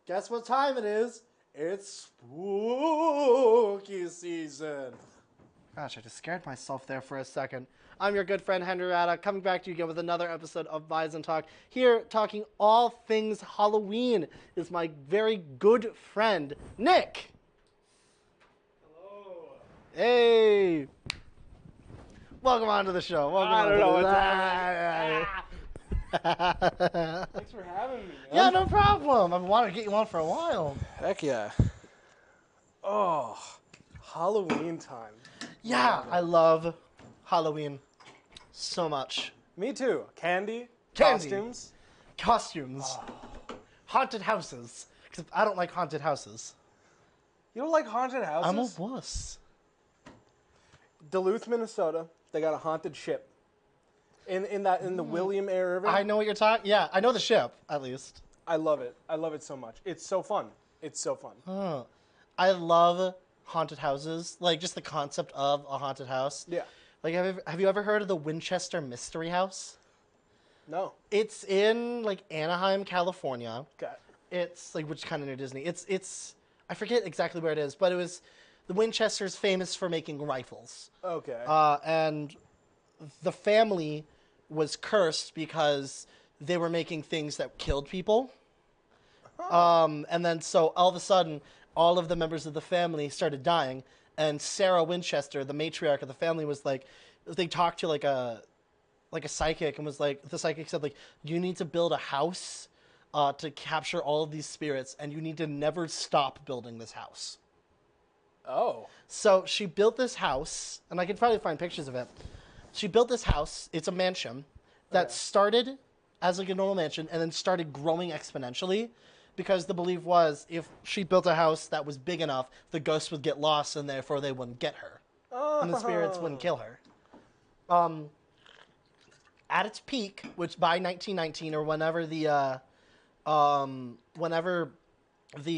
Guess what time it is? It's spooky season. Gosh, I just scared myself there for a second. I'm your good friend Henrietta, coming back to you again with another episode of Bison Talk. Here, talking all things Halloween, is my very good friend, Nick. Hello. Hey. Welcome on to the show. Welcome I on don't to know the what's happening. Thanks for having me, man. Yeah, no problem. I've wanted to get you on for a while. Heck yeah. Oh, Halloween time. Yeah, I love Halloween so much. Me too. Candy. Candy. Costumes. Costumes. Haunted houses. Except I don't like haunted houses. You don't like haunted houses? I'm a wuss. Duluth, Minnesota. They got a haunted ship. In the William A. Irving. I know what you're talking. Yeah, I know the ship at least. I love it. I love it so much. It's so fun. It's so fun. Oh, I love haunted houses. Like just the concept of a haunted house. Yeah. Like have you ever heard of the Winchester Mystery House? No. It's in like Anaheim, California. Okay. It's like which kind of near Disney. It's I forget exactly where it is, but it was the Winchester's famous for making rifles. Okay. And the family was cursed because they were making things that killed people. And then so all of a sudden, all of the members of the family started dying. And Sarah Winchester, the matriarch of the family, was like, they talked to like a psychic and was like, the psychic said like, you need to build a house to capture all of these spirits, and you need to never stop building this house. Oh. So she built this house, and I can probably find pictures of it. She built this house. It's a mansion that Okay. started as like a normal mansion and then started growing exponentially because the belief was if she built a house that was big enough, the ghosts would get lost and therefore they wouldn't get her. Oh. And the spirits wouldn't kill her. At its peak, which by 1919 or whenever the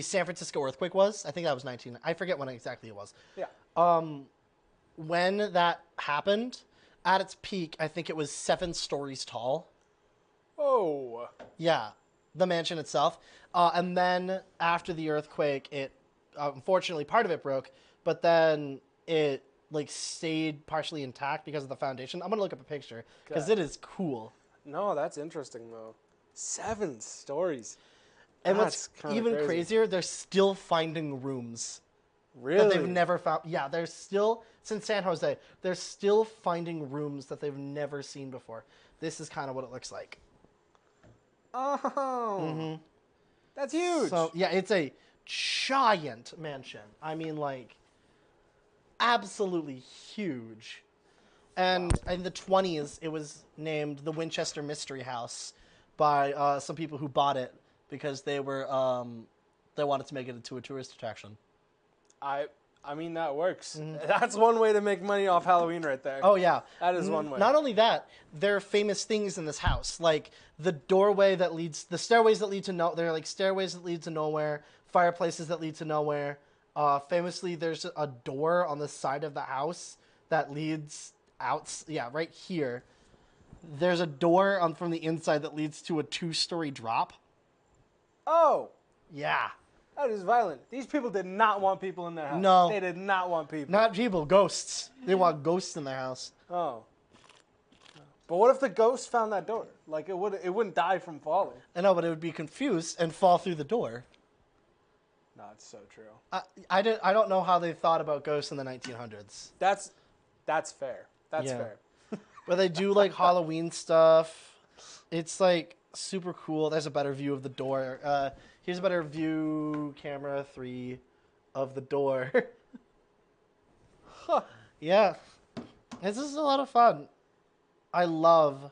San Francisco earthquake was, I think that was 19. I forget when exactly it was. Yeah. When that happened, at its peak, I think it was 7 stories tall. Oh. Yeah, the mansion itself. And then after the earthquake, it unfortunately part of it broke, but then it like stayed partially intact because of the foundation. I'm gonna look up a picture because Okay. it is cool. No, that's interesting though. 7 stories. And That's what's kinda even crazy. crazier, they're still finding rooms Really? that they've never found. Yeah, they're still, since San Jose, they're still finding rooms that they've never seen before. This is kind of what it looks like. Oh. That's huge. So, yeah, it's a giant mansion. I mean, like, absolutely huge. And in the 20s, it was named the Winchester Mystery House by some people who bought it because they were, they wanted to make it into a tourist attraction. I mean, that works. That's one way to make money off Halloween right there. Oh, yeah. That is one way. Not only that, there are famous things in this house, like the doorway that leads, the stairways that lead to there are like stairways that lead to nowhere, fireplaces that lead to nowhere. Famously, there's a door on the side of the house that leads out. Yeah, right here. There's a door from the inside that leads to a 2-story drop. Oh, Yeah. that is violent. These people did not want people in their house. No. They did not want people. Not people, ghosts. They want ghosts in their house. Oh. But what if the ghost found that door? Like, it wouldn't die from falling. I know, but it would be confused and fall through the door. No, it's so true. I don't know how they thought about ghosts in the 1900s. That's fair. That's Yeah. fair. But they do like Halloween stuff. It's like super cool. There's a better view of the door. Here's a better view, camera 3, of the door. Huh. Yeah. This is a lot of fun. I love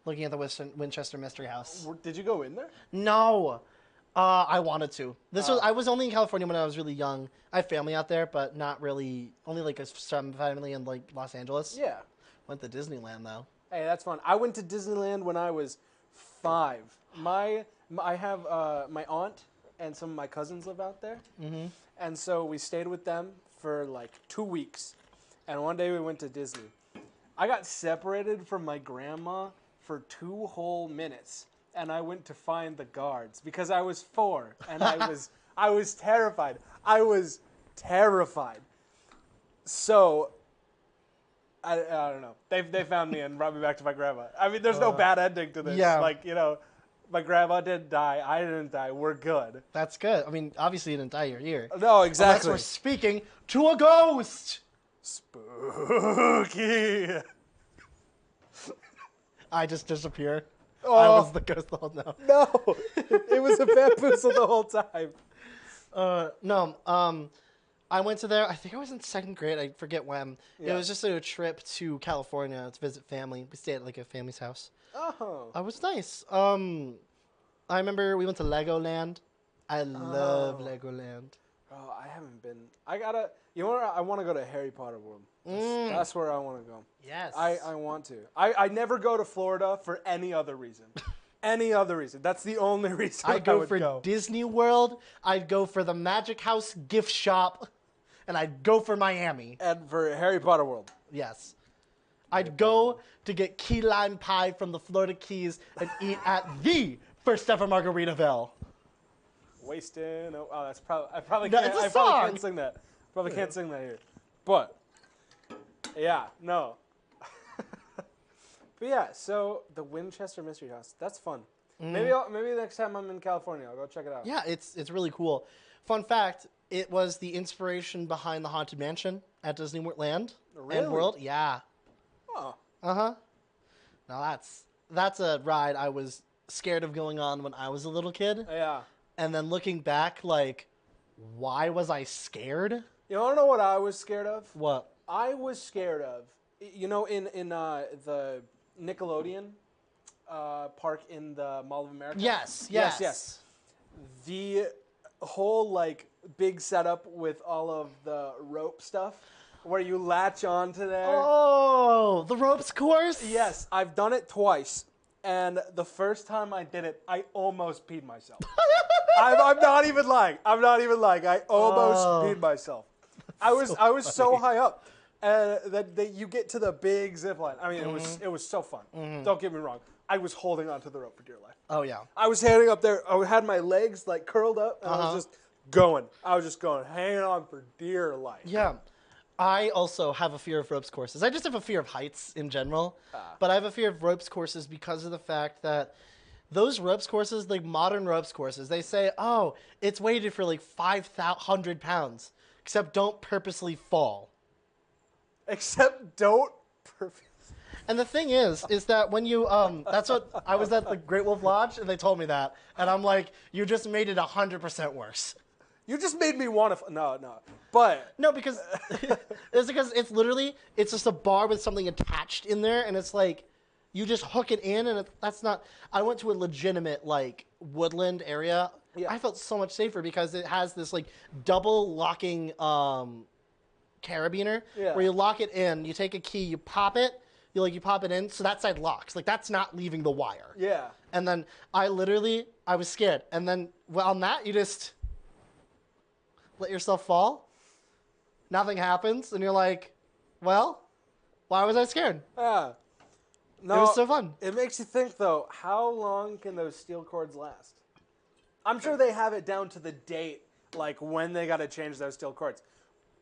looking at the Winchester Mystery House. Did you go in there? No. I wanted to. I was only in California when I was really young. I have family out there, but not really. Only like some family in like Los Angeles. Yeah. Went to Disneyland though. Hey, that's fun. I went to Disneyland when I was 5. I have my aunt and some of my cousins live out there, and so we stayed with them for like 2 weeks, and one day we went to Disney. I got separated from my grandma for 2 whole minutes and I went to find the guards because I was 4 and I was terrified. I was terrified. So I don't know. They found me and brought me back to my grandma. I mean, there's no bad ending to this. Yeah. Like, my grandma didn't die. I didn't die. We're good. That's good. I mean, obviously you didn't die. You're here. No, Unless exactly. we're speaking to a ghost. Spooky. I just disappear. Oh. I was the ghost the whole time. No, it was a bamboozle the whole time. No. I went to there. I think I was in 2nd grade. I forget when. Yeah. It was just a trip to California to visit family. We stayed at like a family's house. Oh. It was nice. I remember we went to Legoland. I love Legoland. Oh, I haven't been. I gotta. You know what? I want to go to Harry Potter World. That's where I want to go. Yes. I want to. I never go to Florida for any other reason. Any other reason. That's the only reason I I'd would go for Disney World. I'd go for the Magic House gift shop. And I'd go for Miami. And for Harry Potter World. Yes. I'd go to get key lime pie from the Florida Keys and eat at the first ever Margaritaville. Wasting. Oh, that's probably. I probably No, can't. it's a I probably song. can't sing that. Probably can't sing that here. But yeah, no. But yeah, so the Winchester Mystery House. That's fun. Maybe next time I'm in California, I'll go check it out. Yeah, it's really cool. Fun fact, it was the inspiration behind the Haunted Mansion at Disneyland Really? and World. Yeah. Oh. Uh-huh. Now that's a ride I was scared of going on when I was a little kid. Yeah. And then looking back, like, why was I scared? You want to know what I was scared of? What? I was scared of, in the Nickelodeon park in the Mall of America. Yes. The whole like big setup with all of the rope stuff, where you latch onto there. Oh, the ropes course? Yes, I've done it twice, and the first time I did it, I almost peed myself. I'm not even lying. I almost peed myself. I was so high up. That you get to the big zip line. I mean, it was so fun. Don't get me wrong. I was holding onto the rope for dear life. Oh, yeah. I was heading up there. I had my legs like curled up, and I was just going. Hanging on for dear life. Yeah. I also have a fear of ropes courses. I just have a fear of heights in general. But I have a fear of ropes courses because of the fact that those ropes courses, like modern ropes courses, they say, oh, it's weighted for like 500 pounds. Except don't purposely fall. Except don't purposely. And the thing is that when you, that's what, I was at the Great Wolf Lodge, and they told me that. And I'm like, you just made it 100% worse. You just made me want to, no. But. No, because, it's literally, it's just a bar with something attached in there, and it's like, you just hook it in, and that's not, I went to a legitimate, like, woodland area. Yeah. I felt so much safer because it has this, like, double locking, carabiner, where you lock it in, you take a key, you pop it, you pop it in, so that side locks. Like, that's not leaving the wire. Yeah. And then I was scared. And then on that, you just let yourself fall. Nothing happens. And you're like, well, why was I scared? Yeah. No, it was so fun. It makes you think, though, how long can those steel cords last? I'm sure they have it down to the date, like when they got to change those steel cords.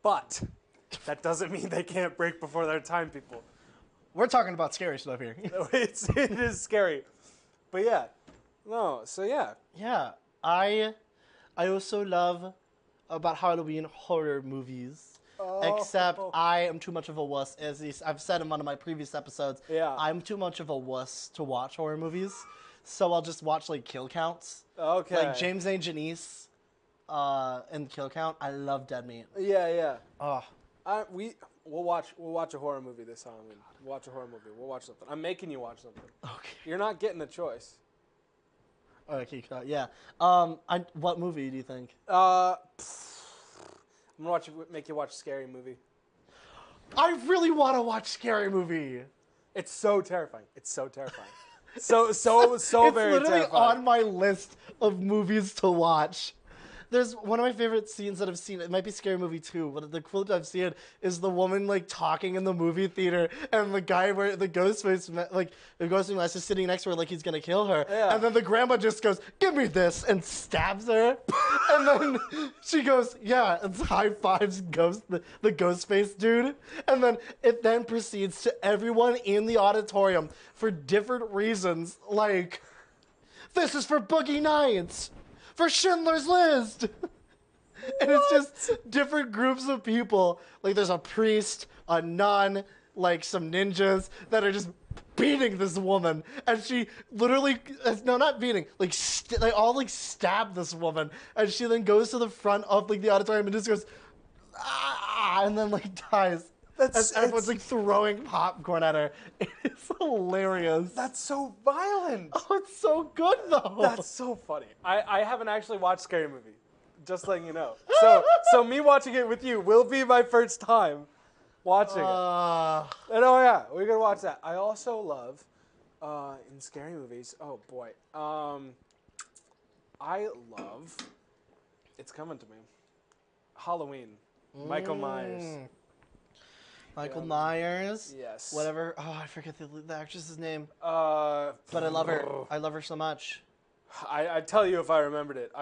But that doesn't mean they can't break before their time, people. We're talking about scary stuff here. It is scary. But yeah. No, so yeah. Yeah. I also love about Halloween horror movies. Except I am too much of a wuss. As I've said in one of my previous episodes, I'm too much of a wuss to watch horror movies. So I'll just watch like kill counts. Okay. Like James A. Janice and Kill Count. I love Dead Meat. Yeah. Oh. We'll watch a horror movie this Halloween. We'll watch a horror movie. We'll watch something. I'm making you watch something. Okay. You're not getting a choice. Okay, yeah. What movie do you think? I'm gonna make you watch a scary movie. I really want to watch Scary Movie. It's so terrifying. So It's very literally terrifying. on my list of movies to watch. There's one of my favorite scenes that I've seen. It might be Scary Movie 2, but the clip I've seen is the woman like talking in the movie theater, and the guy where the ghostface mask is sitting next to her like he's gonna kill her, Yeah. and then the grandma just goes, "Give me this," and stabs her, and then she goes, "Yeah," and high fives the ghostface dude, and then it then proceeds to everyone in the auditorium for different reasons, like, "This is for Boogie Nights, for Schindler's List." And it's just different groups of people. Like, there's a priest, a nun, like some ninjas that are just beating this woman. And she literally, no, not beating, like, they all like stab this woman. And she then goes to the front of like the auditorium and just goes, ah, and then like dies. As everyone's like throwing popcorn at her. It's hilarious. That's so violent. Oh, it's so good though. That's so funny. I haven't actually watched Scary Movie. Just letting you know. So me watching it with you will be my first time watching it. And oh yeah, we're gonna watch that. I also love in scary movies. Oh boy, I love. It's coming to me. Halloween. Michael Myers. Michael Myers. Yes. Whatever. Oh, I forget the actress's name. But But I love her. I love her so much. I'd tell you if I remembered it.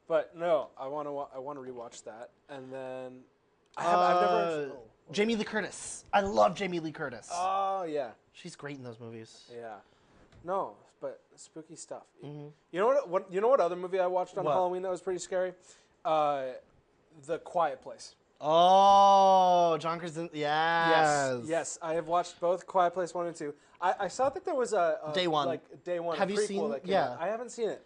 But no, I want to rewatch that, and then I've never. Jamie Lee Curtis. I love Jamie Lee Curtis. Oh yeah, She's great in those movies. yeah. No, but spooky stuff. Mm-hmm. You know what? You know what other movie I watched on What? Halloween that was pretty scary? The Quiet Place. Oh, John Krasinski. Yes. Yes. I have watched both Quiet Place 1 and 2. I saw that there was a Day one. like Day One. Have a you prequel seen- that came yeah. out. I haven't seen it.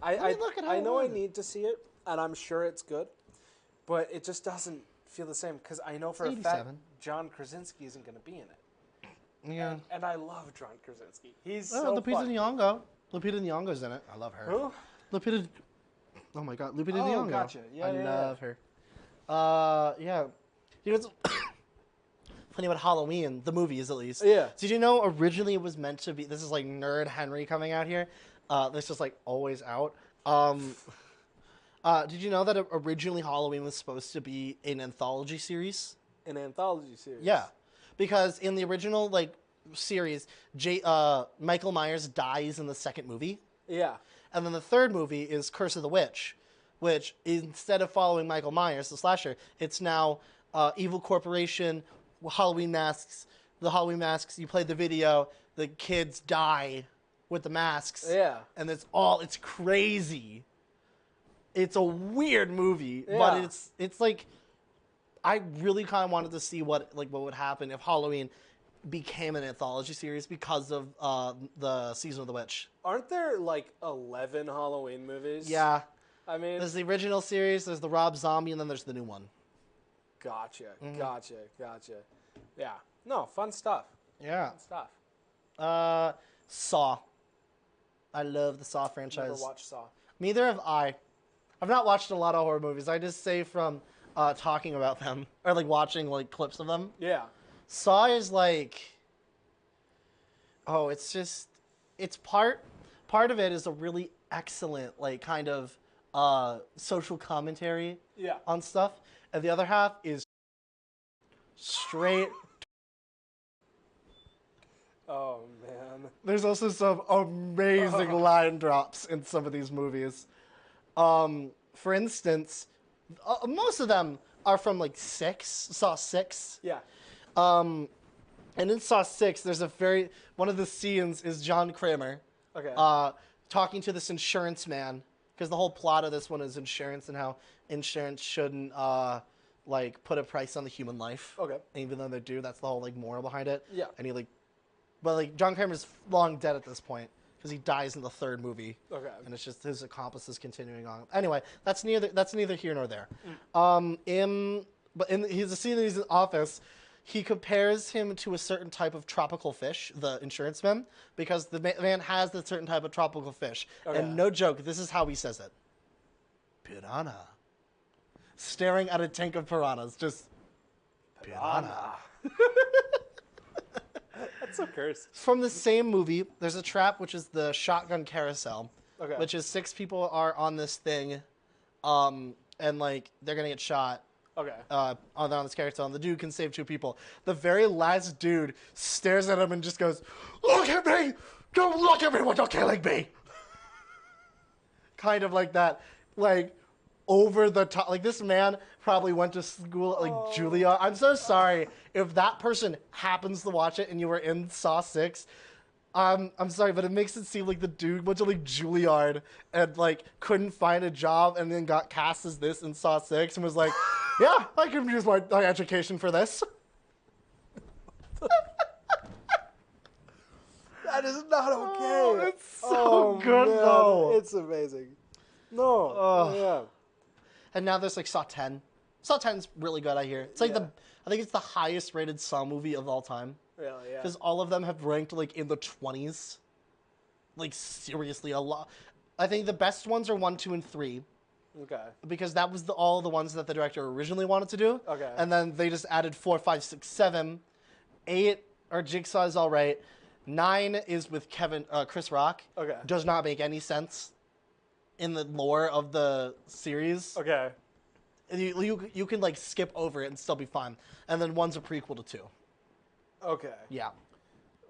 me look at I know I one. need to see it, and I'm sure it's good, but it just doesn't feel the same because I know for a fact 87. John Krasinski isn't going to be in it. Yeah. And I love John Krasinski. He's Oh, so Lupita fun. Nyong'o. Lupita Nyong'o's in it. I love her. Who? Lupita. Oh my God, Lupita Oh, Nyong'o. gotcha. Yeah, I yeah, love her. Yeah. You know what's funny about Halloween, the movies at least? Yeah. Did you know originally it was meant to be? This is like nerd Henry coming out here. This is like always out. Did you know that originally Halloween was supposed to be an anthology series? An anthology series. Yeah, because in the original like series, Michael Myers dies in the second movie. Yeah. And then the third movie is Curse of the Witch, which instead of following Michael Myers, the slasher, it's now evil corporation, Halloween masks. The Halloween masks, you play the video, the kids die with the masks. Yeah. And it's crazy. It's a weird movie, Yeah. but it's like, I really kind of wanted to see what would happen if Halloween became an anthology series because of the Season of the Witch. Aren't there like 11 Halloween movies? Yeah. I mean, There's the original series, there's the Rob Zombie, and then there's the new one. gotcha. Mm-hmm. Gotcha. Yeah. No, fun stuff. Yeah. Fun stuff. Saw. I love the Saw franchise. Never watched Saw. Neither have I. I've not watched a lot of horror movies. I just say from talking about them or like watching like clips of them. Yeah. Saw is like, it's part of it is a really excellent like kind of social commentary Yeah. on stuff, and the other half is straight. Oh man. There's also some amazing line drops in some of these movies. For instance, most of them are from like Saw 6. Yeah. And in Saw 6, there's one of the scenes is John Kramer Okay. talking to this insurance man, because the whole plot of this one is insurance and how insurance shouldn't like put a price on the human life. Okay. Even though they do, that's the whole like moral behind it. Yeah. And but John Kramer's long dead at this point because he dies in the third movie. Okay. And it's just his accomplices continuing on. Anyway, that's neither here nor there. He's a scene in his office. He compares him to a certain type of tropical fish, the insurance man, because the man has the certain type of tropical fish. Okay. And no joke, this is how he says it. Piranha. Staring at a tank of piranhas, just piranha. That's so cursed. From the same movie, there's a trap, which is the shotgun carousel, Okay. which is 6 people are on this thing, and like they're gonna get shot. Okay. On this character, and the dude can save 2 people. The very last dude stares at him and just goes, "Look at me! Don't look at me when you're killing me!" Kind of like that, like over the top. Like this man probably went to school at like Juilliard. I'm so sorry if that person happens to watch it and you were in Saw 6. I'm sorry, but it makes it seem like the dude went to like Juilliard and like couldn't find a job and then got cast as this in Saw 6 and was like, yeah, I can use my education for this. That is not okay. Oh, it's so good man. though. It's amazing. No. Yeah. And now there's like Saw 10. Saw 10's really good, I hear. It's like I think it's the highest rated Saw movie of all time. Really, yeah. Because all of them have ranked like in the 20s. Like seriously, a lot. I think the best ones are 1, 2, and 3. Okay. Because that was all the ones that the director originally wanted to do. Okay. And then they just added 4, 5, 6, 7. 8 or Jigsaw is all right. 9 is with Chris Rock. Okay. Does not make any sense in the lore of the series. Okay. You can like skip over it and still be fine. And then 1's a prequel to 2. Okay. Yeah.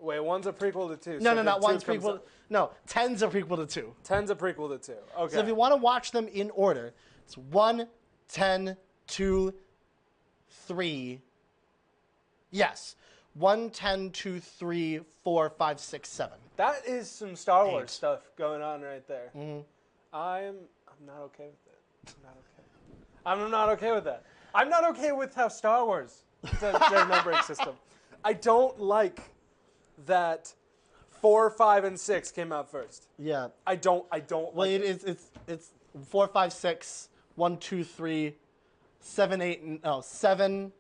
Wait, 1's a prequel to 2. No, so not 1's 2 comes prequel. up- No, 10's a prequel to 2. 10's a prequel to 2. Okay. So if you want to watch them in order, it's 1, 10, 2, 3. Yes. 1, 10, 2, 3, 4, 5, 6, 7. That is some Star 8. Wars stuff going on right there. Mm-hmm. I'm not okay with it. I'm not okay with that. I'm not okay with how Star Wars does their numbering system. I don't like that 4, 5, and 6 came out first. Yeah. I don't Well, like it. it's 4, 5, 6, 1, 2, 3, 7, 8, 7.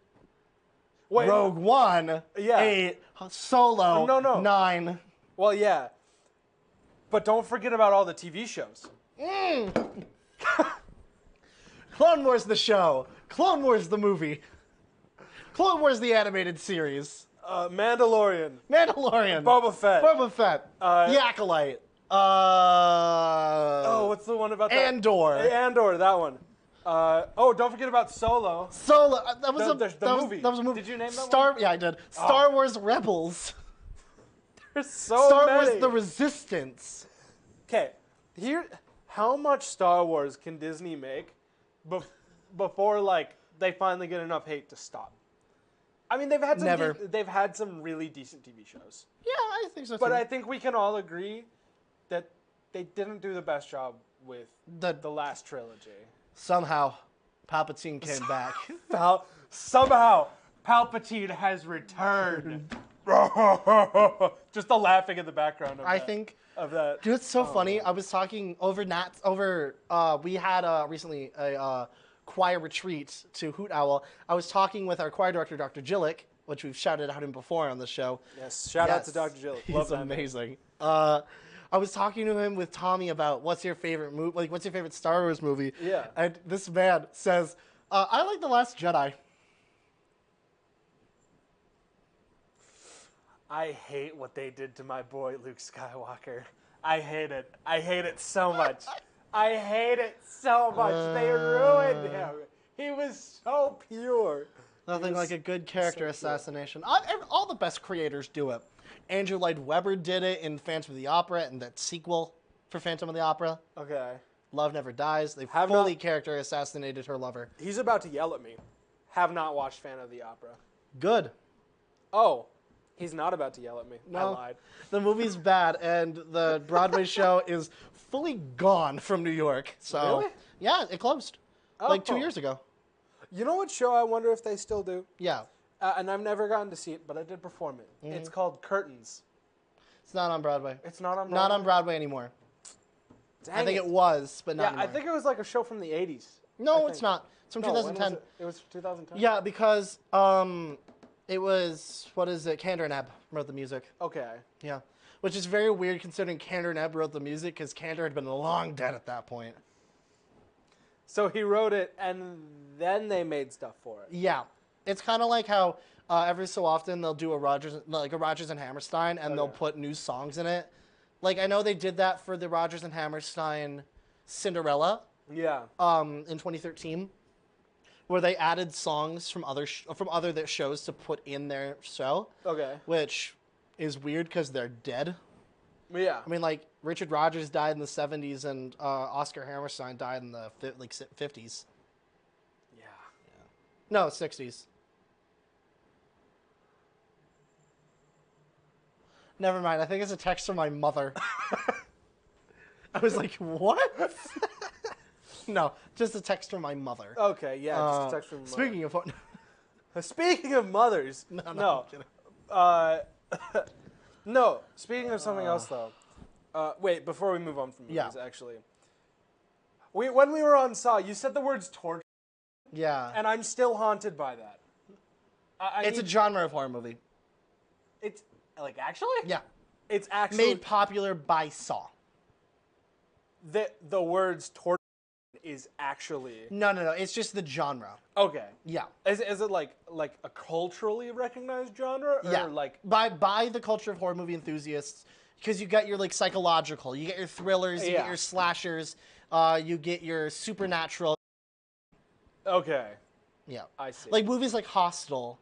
Wait, Rogue One. Yeah. 8. Solo. No. 9. well, yeah. But don't forget about all the TV shows. Clone Wars the show. Clone Wars the movie. Clone Wars the animated series. Mandalorian. Mandalorian. Boba Fett. Boba Fett. The Acolyte. What's the one about that? Andor. Andor, that one. Don't forget about Solo. Solo. That was The movie. That was a movie. Did you name that Star? one? Yeah, I did. Star Wars Rebels. There's so Star many. Wars The Resistance. Okay, how much Star Wars can Disney make before like they finally get enough hate to stop? I mean, they've had some really decent TV shows. Yeah, I think so too. But I think we can all agree that they didn't do the best job with the last trilogy. Somehow, Palpatine came back. Somehow, Palpatine has returned. Just the laughing in the background of that. Dude, it's so funny. I was talking we had recently a choir retreat to Hoot Owl. I was talking with our choir director, Dr. Jillick, which we've shouted out him before on the show. Yes, shout out to Dr. Jillick. Love He's that man. amazing. I was talking to him with Tommy about what's your favorite movie, like what's your favorite Star Wars movie? Yeah. And this man says, I like The Last Jedi. I hate what they did to my boy Luke Skywalker. I hate it. I hate it so much. I hate it so much. They ruined him. He was so pure. Nothing like a good character assassination. All the best creators do it. Andrew Lloyd Webber did it in Phantom of the Opera and that sequel for Phantom of the Opera. Okay. Love Never Dies. They Have fully not- character assassinated her lover. He's about to yell at me. Have not watched Phantom of the Opera. Good. Oh, he's not about to yell at me. I No. lied. The movie's bad, and the Broadway show is fully gone from New York. So, Really? yeah, it closed like 2 years ago. You know what show I wonder if they still do? Yeah, And I've never gotten to see it, but I did perform it. Mm-hmm. It's called Curtains. it's not on Broadway. It's not on Broadway? Not on Broadway anymore. Dang I think it was, but not Yeah, anymore. I think it was like a show from the 80s. No, I it's think. not. It's from No, when 2010. was it? It was 2010? Yeah, because it was, what is it? Kander and Ebb wrote the music. Okay. Yeah, which is very weird considering Kander and Ebb wrote the music because Kander had been long dead at that point. So he wrote it, and then they made stuff for it. Yeah, it's kind of like how every so often they'll do a Rodgers and Hammerstein, and they'll Okay. put new songs in it. Like I know they did that for the Rodgers and Hammerstein Cinderella, Yeah. In 2013, where they added songs from other shows to put in their show, Okay. which is weird because they're dead. Yeah. I mean, like Richard Rodgers died in the 70s, and Oscar Hammerstein died in the 50s. Yeah. No, 60s. Never mind. I think it's a text from my mother. I was like, what? No, just a text from my mother. Okay. Yeah. Just a text from. Speaking of what? Speaking of mothers. No. No. I'm kidding. No. Speaking of something else, though. Wait. Before we move on from movies, Yeah. actually. When we were on Saw, you said the words torture, Yeah. and I'm still haunted by that. It's a genre of horror movie. It's like actually. Yeah. It's actually Made popular by Saw. the words torture is actually No. It's just the genre. okay. Yeah. Is it like a culturally recognized genre or Yeah. like by the culture of horror movie enthusiasts, because you got your like psychological, you get your thrillers, you get Yeah. your slashers, you get your supernatural. okay? Yeah. I see. Like movies like Hostel,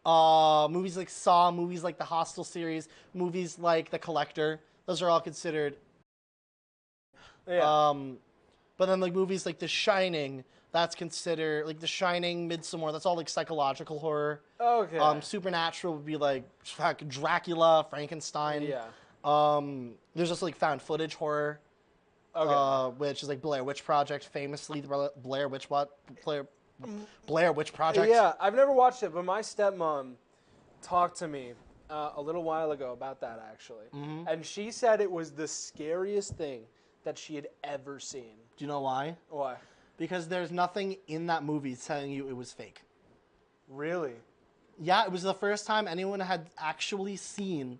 movies like Saw, movies like the Hostel series, movies like The Collector. Those are all considered. yeah. But then like movies like The Shining, that's considered like The Shining, Midsommar. That's all like psychological horror. Okay. Supernatural would be like Dracula, Frankenstein. yeah. There's just like found footage horror, Okay. which is like Blair Witch Project, famously the Blair Witch Project. Yeah, I've never watched it, but my stepmom talked to me a little while ago about that actually, and she said it was the scariest thing that she had ever seen. Do you know why? Why? Because there's nothing in that movie telling you it was fake. Really? Yeah, it was the first time anyone had actually seen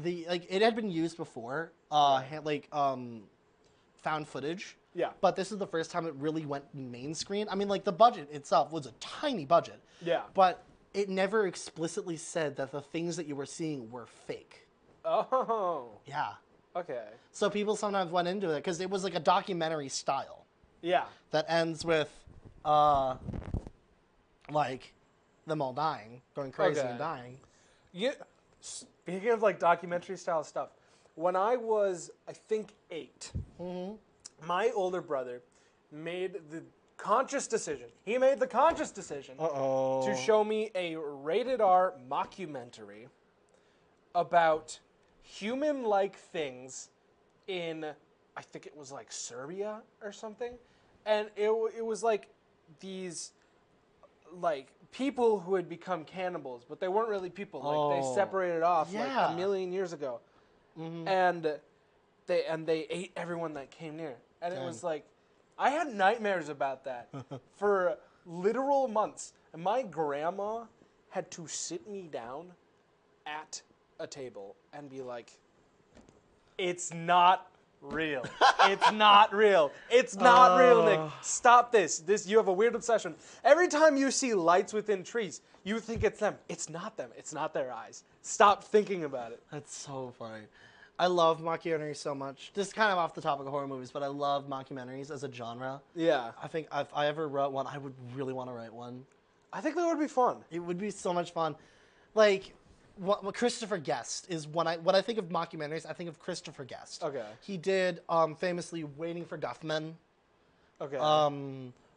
it had been used before, found footage. Yeah. But this is the first time it really went main screen. I mean, like the budget itself was a tiny budget. Yeah. But it never explicitly said that the things that you were seeing were fake. Oh. Yeah. Okay. So people sometimes went into it because it was like a documentary style Yeah. that ends with, like, them all dying, going crazy Okay. and dying. Yeah. Speaking of like documentary style stuff, when I was I think 8, my older brother made the conscious decision. He made the conscious decision Uh-oh. to show me a rated R mockumentary about human-like things in, I think it was like Serbia or something, and it was like these like people who had become cannibals, but they weren't really people. Like they Oh. separated off like Yeah. a million years ago, and they ate everyone that came near, and it Dang. was like I had nightmares about that for literal months, and my grandma had to sit me down at a table and be like, "It's not real. It's not real. It's not real, Nick. Stop this. You have a weird obsession. Every time you see lights within trees, you think it's them. It's not them. It's not their eyes. Stop thinking about it." That's so funny. I love mockumentaries so much. Just kind of off the topic of horror movies, but I love mockumentaries as a genre. Yeah. I think if I ever wrote one, I would really want to write one. I think that would be fun. It would be so much fun. Like, what Christopher Guest is when I think of mockumentaries, I think of Christopher Guest. Okay. He did famously Waiting for Guffman. Okay.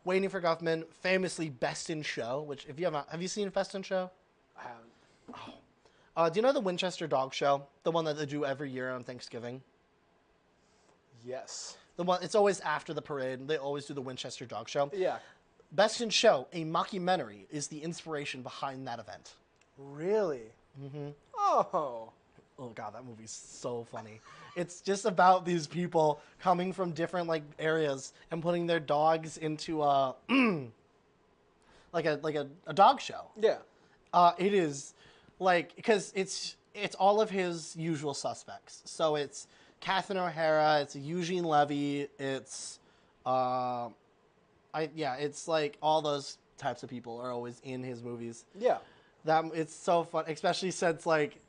Waiting for Guffman, famously Best in Show, which if you have you seen Best in Show? I haven't. Do you know the Winchester Dog Show? The one that they do every year on Thanksgiving? Yes. The one it's always after the parade. They always do the Winchester Dog Show. Yeah. Best in Show, a mockumentary, is the inspiration behind that event. Really? Mm-hmm. Oh. Oh god, that movie's so funny. It's just about these people coming from different like areas and putting their dogs into a like a dog show. Yeah. It is like because it's all of his usual suspects. So it's Catherine O'Hara, it's Eugene Levy, it's it's like all those types of people are always in his movies. Yeah. That it's so fun, especially since like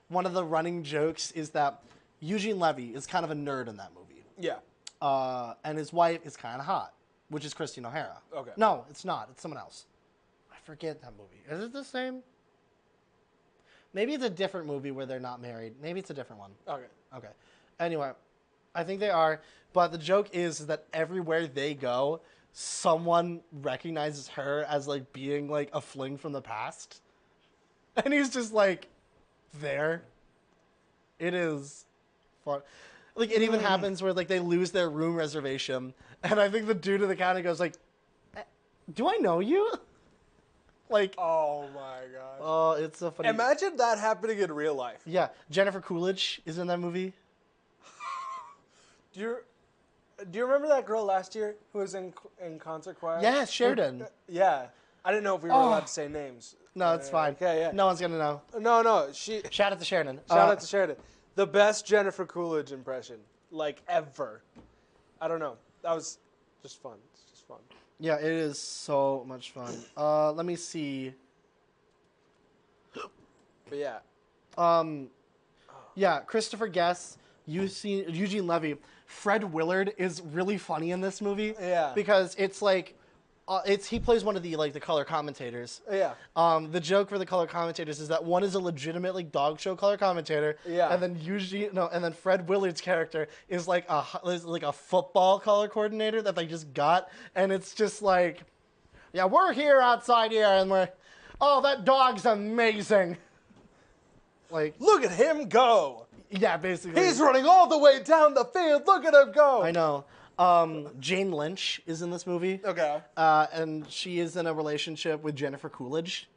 one of the running jokes is that Eugene Levy is kind of a nerd in that movie. Yeah. And his wife is kind of hot. which is Christine O'Hara. Okay. No, it's not. It's someone else. I forget that movie. Is it the same? Maybe it's a different movie where they're not married. Maybe it's a different one. Okay. Okay. Anyway, I think they are. But the joke is that everywhere they go, someone recognizes her as like being like a fling from the past. And he's just like there. It is fun. Like it even happens where like they lose their room reservation. And I think the dude in the counter goes like, "Do I know you?" Like, Oh my gosh. oh, it's so funny. Imagine that happening in real life. Yeah, Jennifer Coolidge is in that movie. Do you remember that girl last year who was in concert choir? Yes, Sheridan. Yeah. I didn't know if we were allowed to say names. No, it's fine. Okay, yeah. No one's gonna know. No. Shout Shout out to Sheridan. out to Sheridan. The best Jennifer Coolidge impression, like, ever. I don't know. That was just fun. It's just fun. Yeah, it is so much fun. Let me see. But yeah. Yeah, Christopher Guest, Eugene Levy, Fred Willard is really funny in this movie. Yeah. Because it's like, he plays one of the color commentators. Yeah. The joke for the color commentators is that one is a legitimate like dog show color commentator. Yeah. And then Fred Willard's character is like a football color coordinator that they just got, and it's just like, yeah, we're here outside here, and that dog's amazing. Like, Look at him go. yeah, basically. He's running all the way down the field. Look at him go. I know. Jane Lynch is in this movie. Okay. And she is in a relationship with Jennifer Coolidge,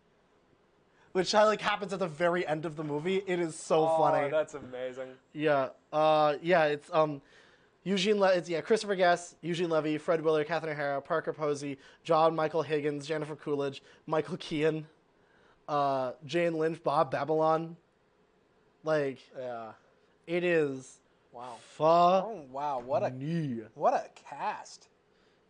which happens at the very end of the movie. It is so funny. That's amazing. Yeah. It's Christopher Guest, Eugene Levy, Fred Willard, Catherine O'Hara, Parker Posey, John Michael Higgins, Jennifer Coolidge, Michael Keane, Jane Lynch, Bob Babylon. Like, Yeah. it is Wow. funny. Oh wow. What a cast.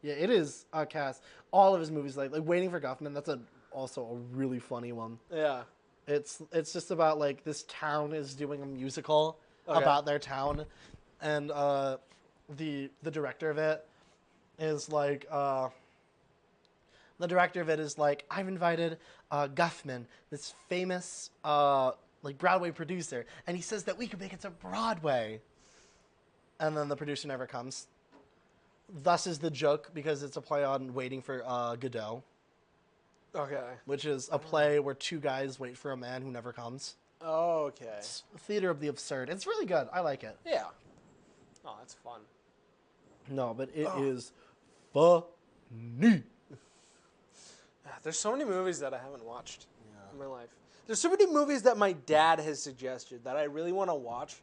Yeah, it is a cast. All of his movies, like Waiting for Guffman, that's also a really funny one. Yeah. It's just about like this town is doing a musical Okay. about their town, and the director of it is like I've invited Guffman, this famous Broadway producer, and he says that we could make it to Broadway, and then the producer never comes. Thus is the joke, because it's a play on Waiting for Godot, Okay. which is a play where two guys wait for a man who never comes. Okay. It's theater of the absurd. It's really good. I like it. Yeah. Oh, that's fun. No, but it is funny. There's so many movies that I haven't watched in my life. There's so many movies that my dad has suggested that I really want to watch,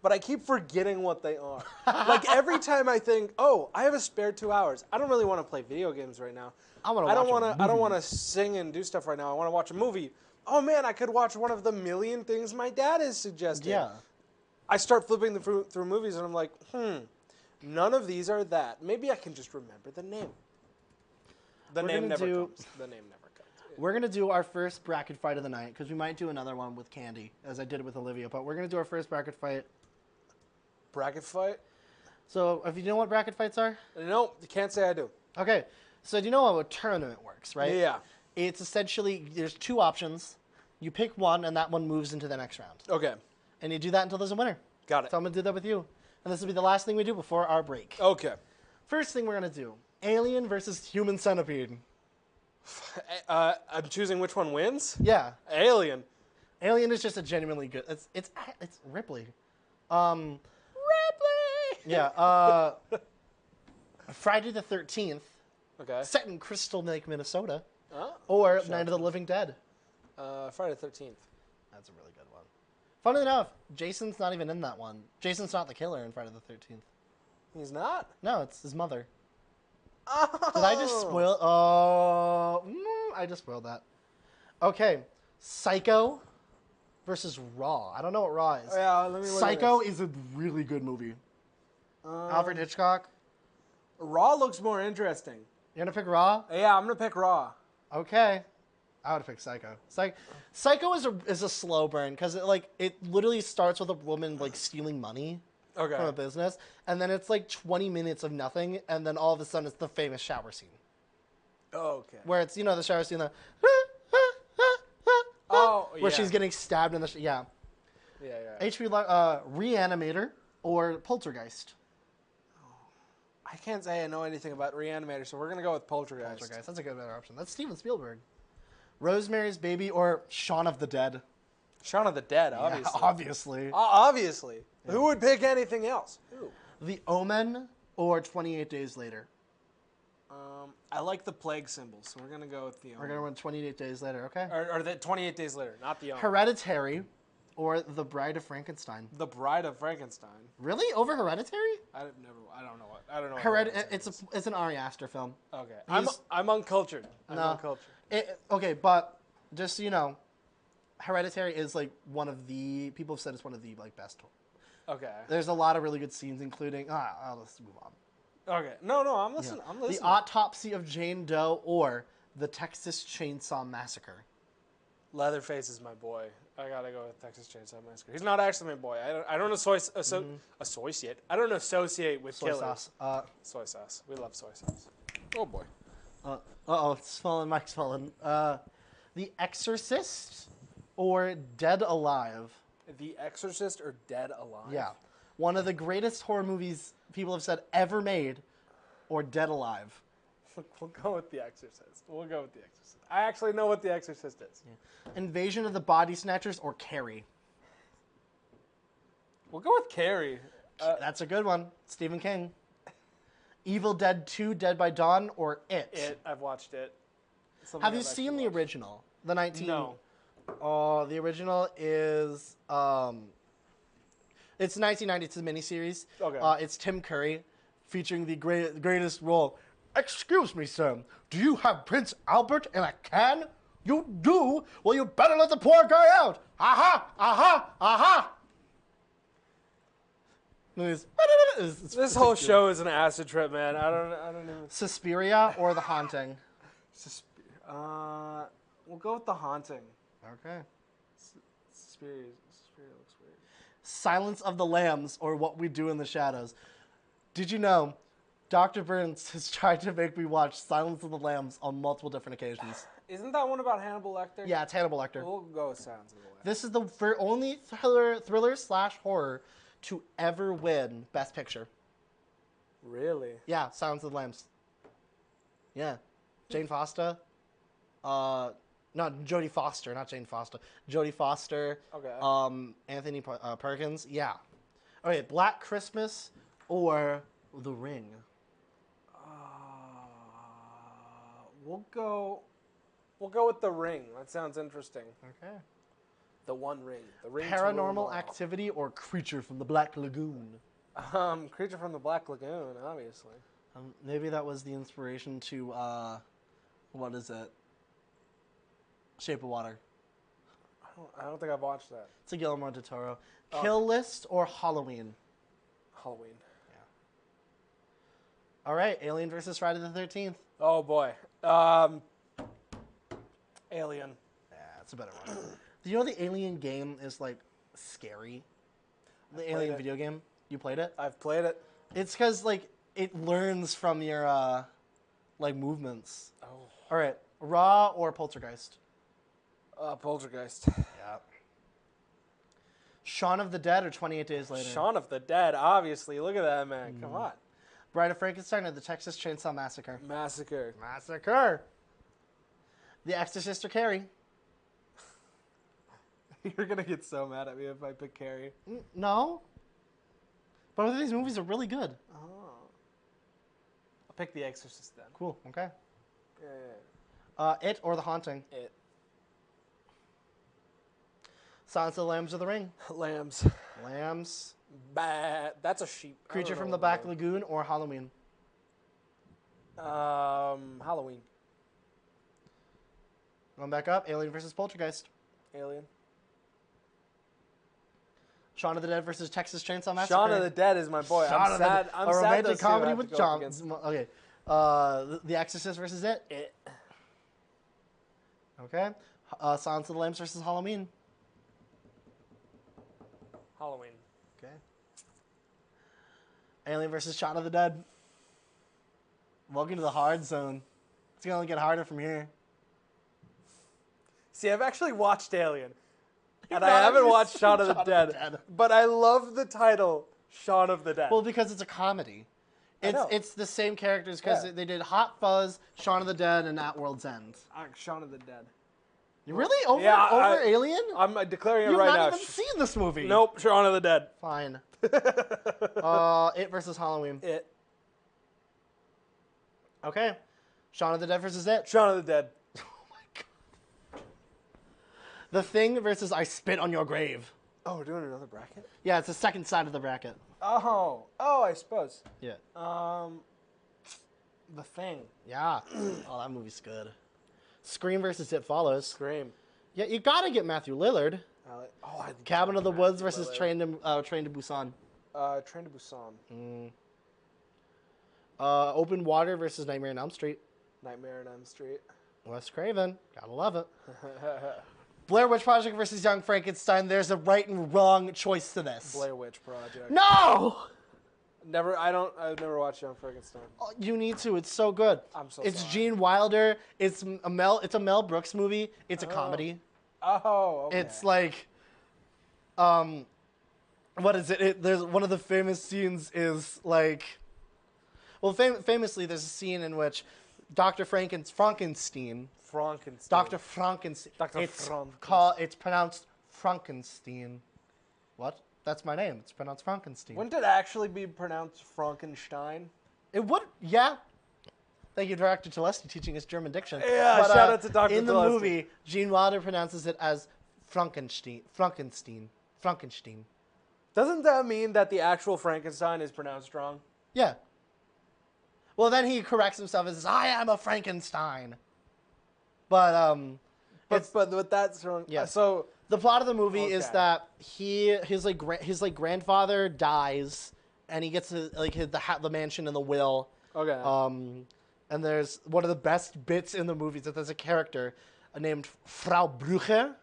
but I keep forgetting what they are. Like every time I think, oh, I have a spare 2 hours. I don't really want to play video games right now. I don't want to sing and do stuff right now. I want to watch a movie. Oh man, I could watch one of the million things my dad has suggested. Yeah. I start flipping through movies and I'm like, none of these are that. Maybe I can just remember the name. The name never comes. We're going to do our first bracket fight of the night, because we might do another one with Candy, as I did with Olivia, but we're going to do our first bracket fight. Bracket fight? So, if you know what bracket fights are? No, you can't say I do. Okay. So, do you know how a tournament works, right? Yeah. It's essentially, there's two options. You pick one, and that one moves into the next round. Okay. And you do that until there's a winner. Got it. So I'm going to do that with you. And this will be the last thing we do before our break. Okay. First thing we're going to do, Alien versus Human Centipede. I'm choosing which one wins? Yeah. Alien. Alien is just a genuinely good... It's Ripley. Ripley! Yeah. Friday the 13th, Okay. set in Crystal Lake, Minnesota. Oh, Or Night of the Living Dead. Friday the 13th. That's a really good one. Funnily enough, Jason's not even in that one. Jason's not the killer in Friday the 13th. He's not? No, it's his mother. Oh! Did I just spoil... Oh, I just spoiled that. Okay. Psycho versus Raw. I don't know what Raw is. Yeah, let me look Psycho at this. is a really good movie. Alfred Hitchcock. Raw looks more interesting. You're going to pick Raw? Yeah, I'm going to pick Raw. Okay. I would pick Psycho. Psycho is a slow burn, because it literally starts with a woman stealing money. Okay. from a business, and then it's like 20 minutes of nothing, and then all of a sudden it's the famous shower scene. Okay. Where it's, the shower scene, Oh, where yeah. she's getting stabbed in the, yeah. Yeah, yeah. HP, Reanimator or Poltergeist? I can't say I know anything about Reanimator, so we're going to go with Poltergeist. Poltergeist, that's a good better option. That's Steven Spielberg. Rosemary's Baby or Shaun of the Dead? Shaun of the Dead, obviously. Yeah, obviously. Obviously. Yeah. Who would pick anything else? Who? The Omen or 28 Days Later? I like the plague symbol, so we're going to go with the Omen. We're going to run 28 Days Later, okay? Or the 28 Days Later, not the Omen. Hereditary or The Bride of Frankenstein? The Bride of Frankenstein. Really? Over Hereditary? I don't know what It's an Ari Aster film. Okay. I'm uncultured. I'm uncultured. Okay, but just so you know, Hereditary is like one of the people have said it's one of the like best. Okay. There's a lot of really good scenes, including. Let's move on. Okay. No, I'm listening. Yeah. I'm listening. The Autopsy of Jane Doe or the Texas Chainsaw Massacre. Leatherface is my boy. I gotta go with Texas Chainsaw Massacre. He's not actually my boy. I don't associate. I don't associate with soy killers. Sauce. Soy sauce. We love soy sauce. Oh boy. It's fallen. Mike's fallen. The Exorcist or Dead Alive. The Exorcist or Dead Alive? Yeah. One of the greatest horror movies people have said ever made, or Dead Alive. We'll go with The Exorcist. I actually know what The Exorcist is. Yeah. Invasion of the Body Snatchers or Carrie. We'll go with Carrie. That's a good one. Stephen King. Evil Dead 2, Dead by Dawn, or It? I've watched it. Have you seen the original? The 19... No. Oh, the original is... It's 1990. It's a miniseries. Okay. It's Tim Curry featuring the greatest role. Excuse me, sir. Do you have Prince Albert in a can? You do? Well, you better let the poor guy out. Aha! Aha! Aha! This whole show is an acid trip, man. I don't even... Suspiria or The Haunting? We'll go with The Haunting. Okay. Suspiria looks weird. Silence of the Lambs or What We Do in the Shadows. Did you know Dr. Burns has tried to make me watch Silence of the Lambs on multiple different occasions? Isn't that one about Hannibal Lecter? Yeah, it's Hannibal Lecter. We'll go with Silence of the Lambs. This is the only thriller/horror to ever win Best Picture. Really? Yeah, Silence of the Lambs. Yeah. Jane Foster. No, Jodie Foster, not Jane Foster. Jodie Foster. Okay. Anthony Perkins. Yeah. Okay, Black Christmas or The Ring. We'll go with The Ring. That sounds interesting. Okay. The One Ring. The Ring. Paranormal Activity or Creature from the Black Lagoon. Creature from the Black Lagoon, obviously. Maybe that was the inspiration to what is it? Shape of Water. I don't think I've watched that. It's a Guillermo del Toro. Kill List or Halloween? Halloween. Yeah. All right, Alien versus Friday the 13th. Oh boy. Alien. Yeah, that's a better one. Do you know the Alien game is like scary? The Alien video game. You played it? I've played it. It's because like it learns from your like movements. Oh. All right, Raw or Poltergeist? Poltergeist. Yeah. Shaun of the Dead or 28 Days Later? Shaun of the Dead, obviously. Look at that, man. Come on. Bride of Frankenstein or the Texas Chainsaw Massacre? Massacre. The Exorcist or Carrie? You're going to get so mad at me if I pick Carrie. No. Both of these movies are really good. Oh. I'll pick The Exorcist then. Cool. Okay. Yeah. It or The Haunting? It. Silence of the Lambs or The Ring? Lambs. That's a sheep. Creature from the Black Lagoon or Halloween? Halloween. Going back up. Alien versus Poltergeist. Alien. Shaun of the Dead versus Texas Chainsaw Massacre. Shaun of the Dead is my boy. I'm sad. A romantic comedy with John. Against... Okay. The Exorcist versus It. It. Okay. Silence of the Lambs versus Halloween. Halloween. Okay. Alien versus Shaun of the Dead. Welcome to the hard zone. It's gonna get harder from here. See, I've actually watched Alien, and No, I haven't you've watched seen Shaun of the Dead. But I love the title, Shaun of the Dead. Well, because it's a comedy. know. It's the same characters because Yeah. they did Hot Fuzz, Shaun of the Dead, and At World's End. Shaun of the Dead. You really over Yeah, Alien? I'm declaring it You've right not now. even seen this movie. Nope, Shaun of the Dead. Fine. It versus Halloween. It. Okay. Shaun of the Dead versus It. Shaun of the Dead. Oh my god. The Thing versus I Spit on Your Grave. Oh, we're doing another bracket? Yeah, it's the second side of the bracket. Oh, I suppose. Yeah. The Thing. Yeah. Oh, that movie's good. Scream versus It Follows. Scream. Yeah, you gotta get Matthew Lillard. I Cabin of the Matthew Woods versus Lillard. Train to Busan. Train to Busan. Open Water versus Nightmare on Elm Street. Nightmare on Elm Street. Wes Craven. Gotta love it. Blair Witch Project versus Young Frankenstein. There's a right and wrong choice to this. Blair Witch Project. No! I've never watched Young Frankenstein. Oh, you need to. It's so good. I'm so It's sorry. Gene Wilder. It's a Mel Brooks movie. It's a comedy. Oh, okay. It's like, what is it? There's one of the famous scenes is like, well, famously there's a scene in which Dr. Frankenstein. Frankenstein. Dr. Frankenstein. Dr. It's Frankenstein. It's pronounced Frankenstein. What? That's my name. It's pronounced Frankenstein. Wouldn't it actually be pronounced Frankenstein? It would, yeah. Thank you, Director Telesti, teaching us German diction. Yeah, shout out to Dr. In the Telesti. movie, Gene Wilder pronounces it as Frankenstein. Doesn't that mean that the actual Frankenstein is pronounced wrong? Yeah. Well, then he corrects himself and says, "I am a Frankenstein." But But that's wrong. Yeah. So the plot of the movie is Okay. that his grandfather dies, and he gets the mansion and the will. okay. And there's one of the best bits in the movie is that there's a character named Frau Brücher,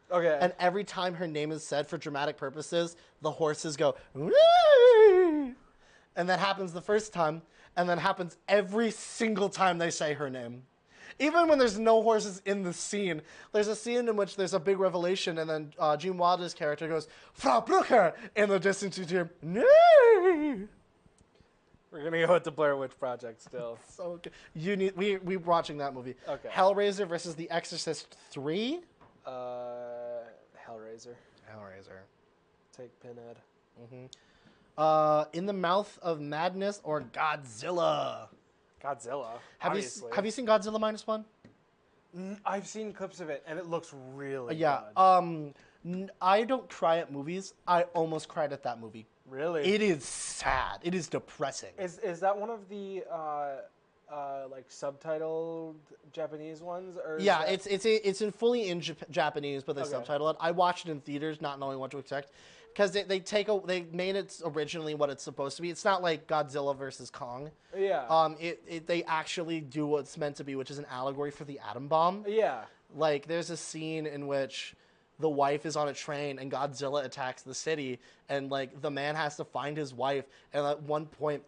okay. and every time her name is said for dramatic purposes, the horses go, "Whee!" And that happens the first time, and then happens every single time they say her name. Even when there's no horses in the scene, there's a scene in which there's a big revelation, and then Gene Wilder's character goes, "Frau Brücher!" In the distance, you hear, "Nee!" We're gonna go with the Blair Witch Project still. So good. We're watching that movie. Okay. Hellraiser versus The Exorcist 3. Hellraiser. Hellraiser. Take Pinhead. In the Mouth of Madness or Godzilla. Godzilla. Have obviously. you seen Godzilla -1? I've seen clips of it, and it looks really Yeah. good. I don't cry at movies. I almost cried at that movie. Really? It is sad. It is depressing. Is that one of the like subtitled Japanese ones? Or is Yeah, that... it's in fully in Japanese, but they Okay. subtitle it. I watched it in theaters, not knowing what to expect, because they made it originally what it's supposed to be. It's not like Godzilla versus Kong. Yeah. They actually do what it's meant to be, which is an allegory for the atom bomb. Yeah. Like, there's a scene in which the wife is on a train and Godzilla attacks the city, and like the man has to find his wife. And at one point,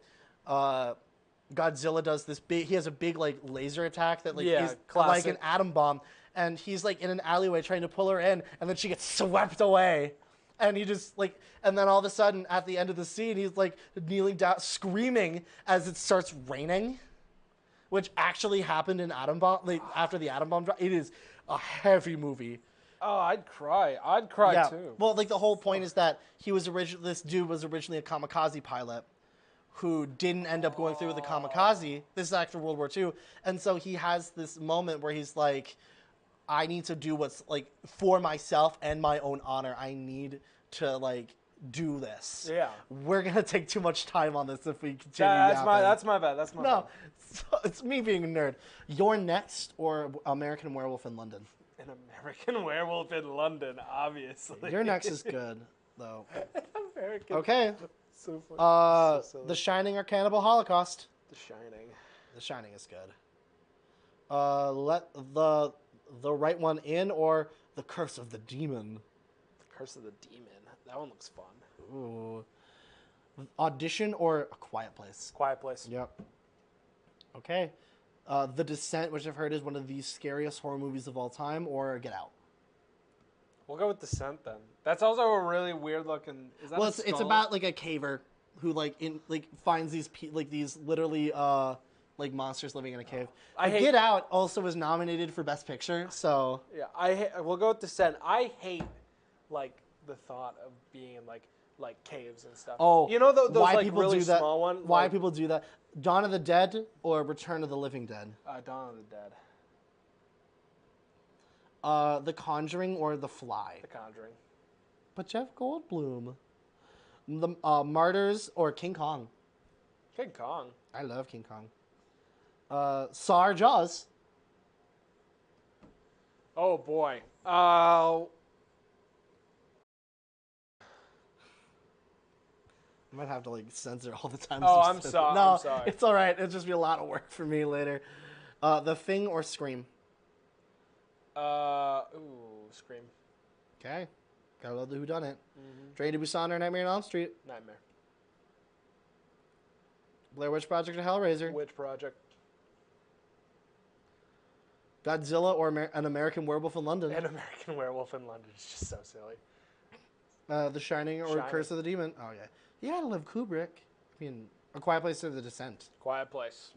Godzilla does this big. He has a big like laser attack that like Yeah, is like classic. an atom bomb, and he's like in an alleyway trying to pull her in, and then she gets swept away. And he just like, and then all of a sudden at the end of the scene, he's like kneeling down, screaming as it starts raining, which actually happened in Atom Bomb. Like after the atom bomb drop, it is a heavy movie. Oh, I'd cry. I'd cry too. Well, like the whole point is that this dude was originally a kamikaze pilot who didn't end up going through with the kamikaze. This is after World War II, and so he has this moment where he's like, I need to do what's like for myself and my own honor. I need to like do this. Yeah. We're gonna take too much time on this if we continue. That's my yapping. bad. That's my No, bad. it's me being a nerd. You're next or American Werewolf in London? An American Werewolf in London, obviously. Your next is good though. American. Okay. So funny. So silly. The Shining or Cannibal Holocaust? The Shining. The Shining is good. Let the right one in or The Curse of the Demon? The Curse of the Demon. That one looks fun. Ooh. Audition or A Quiet Place? Quiet Place. Yep. Okay. The Descent, which I've heard is one of the scariest horror movies of all time, or Get Out? We'll go with Descent then. That's also a really weird looking. Is that Well, a it's skull? about like a caver who finds these these literally like monsters living in a cave. Get Out also was nominated for Best Picture, so yeah. We'll go with Descent. I hate like the thought of being in like caves and stuff. Oh, you know those why like people really do that? small ones. Why like, people do that? Dawn of the Dead or Return of the Living Dead? Dawn of the Dead. The Conjuring or The Fly? The Conjuring. But Jeff Goldblum. The Martyrs or King Kong? King Kong. I love King Kong. Saw or Jaws? Oh boy. I might have to like censor all the time. Oh, I'm sorry. No, I'm sorry. It's all right. It'll just be a lot of work for me later. The Thing or Scream? Scream. Okay. Gotta love the whodunit. Train to Busan or Nightmare on Elm Street? Nightmare. Blair Witch Project or Hellraiser? Witch Project. Godzilla or An American Werewolf in London? An American Werewolf in London is just so silly. The Shining or Curse of the Demon? Oh, yeah. You gotta love Kubrick. I mean, A Quiet Place or The Descent? Quiet Place.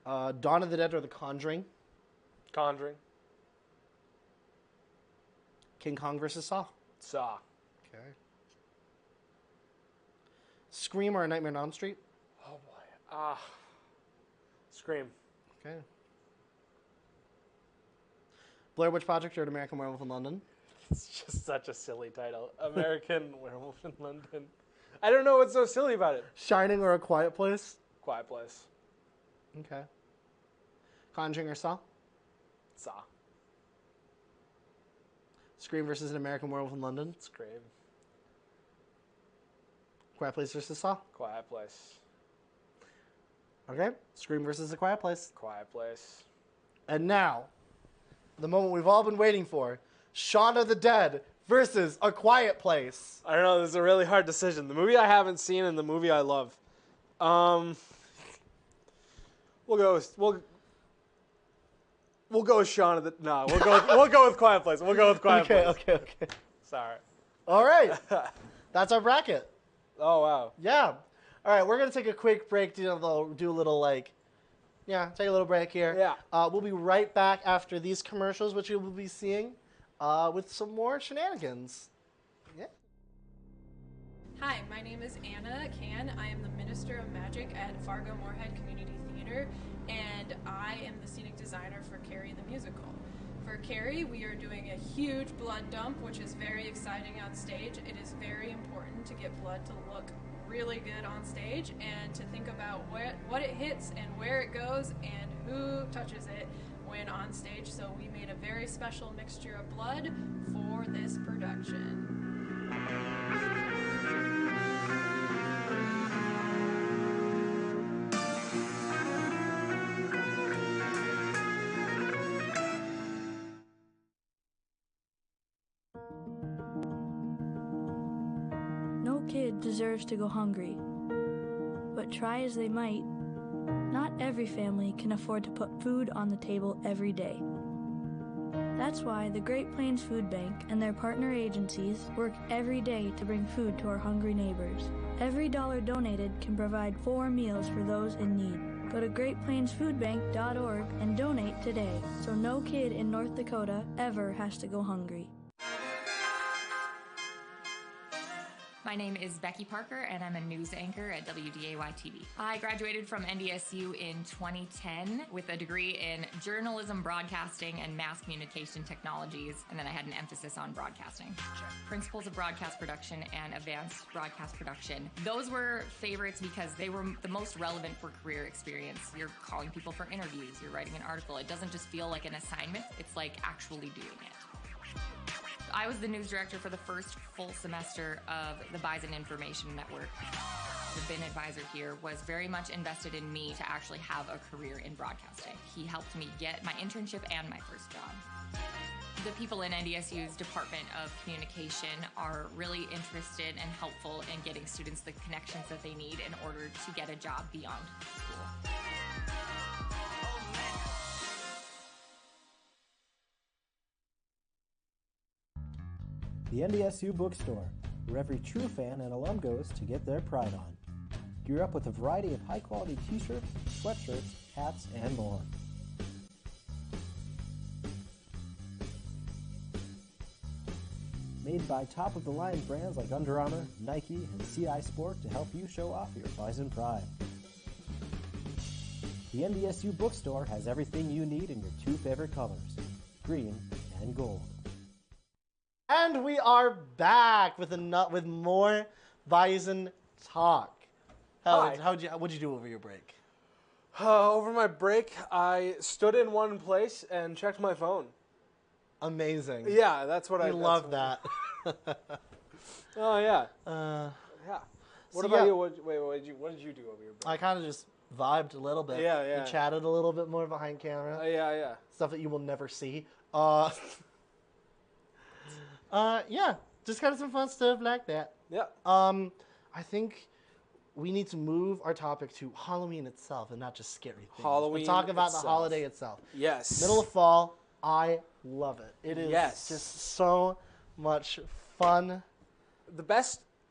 Dawn of the Dead or The Conjuring? Conjuring. King Kong versus Saw? Saw. Okay. Scream or A Nightmare on Elm Street? Oh boy. Scream. Okay. Blair Witch Project or An American Werewolf in London? It's just such a silly title. American Werewolf in London. I don't know what's so silly about it. Shining or A Quiet Place? Quiet Place. Okay. Conjuring or Saw? Saw. Scream versus An American Werewolf in London? Scream. Quiet Place versus Saw? Quiet Place. Okay. Scream versus A Quiet Place. Quiet Place. And now, the moment we've all been waiting for. Shaun of the Dead versus A Quiet Place. I don't know. This is a really hard decision. The movie I haven't seen and the movie I love. We'll go with Shaun of the. No, we'll go with Quiet Place. We'll go with Quiet Place. Okay. Sorry. All right. That's our bracket. Oh wow. Yeah. All right, we're gonna take a quick break. Do a little take a little break here. Yeah. We'll be right back after these commercials, which you will be seeing, with some more shenanigans. Yeah. Hi, my name is Anna Can. I am the Minister of Magic at Fargo Moorhead Community Theater, and I am the scenic designer for Carrie the Musical. For Carrie, we are doing a huge blood dump, which is very exciting on stage. It is very important to get blood to look really good on stage and to think about what it hits and where it goes and who touches it when on stage. So we made a very special mixture of blood for this production. No kid deserves to go hungry, but try as they might, not every family can afford to put food on the table every day. That's why the Great Plains Food Bank and their partner agencies work every day to bring food to our hungry neighbors. Every dollar donated can provide 4 meals for those in need. Go to greatplainsfoodbank.org and donate today, so no kid in North Dakota ever has to go hungry. My name is Becky Parker, and I'm a news anchor at WDAY-TV. I graduated from NDSU in 2010 with a degree in journalism, broadcasting, and mass communication technologies, and then I had an emphasis on broadcasting. Principles of broadcast production and advanced broadcast production. Those were favorites because they were the most relevant for career experience. You're calling people for interviews, you're writing an article. It doesn't just feel like an assignment, it's like actually doing it. I was the news director for the first full semester of the Bison Information Network. The BIN advisor here was very much invested in me to actually have a career in broadcasting. He helped me get my internship and my first job. The people in NDSU's Department of Communication are really interested and helpful in getting students the connections that they need in order to get a job beyond school. The NDSU Bookstore, where every true fan and alum goes to get their pride on. Gear up with a variety of high-quality t-shirts, sweatshirts, hats, and more. Made by top-of-the-line brands like Under Armour, Nike, and CI Sport to help you show off your Bison pride. The NDSU Bookstore has everything you need in your two favorite colors, green and gold. And we are back with more Bison Talk. Hi. What'd you do over your break? Over my break, I stood in one place and checked my phone. Amazing. Yeah, that's what I love that. Oh yeah. Uh, Yeah. What So, about yeah. you? What did you do over your break? I kind of just vibed a little bit. Yeah, yeah. We chatted a little bit more behind camera. Yeah. Stuff that you will never see. Yeah, just kind of some fun stuff like that. Yeah. I think we need to move our topic to Halloween itself and not just scary things. Halloween But talk about itself. the holiday itself. Yes. Middle of fall, I love it. It is Yes. just so much fun.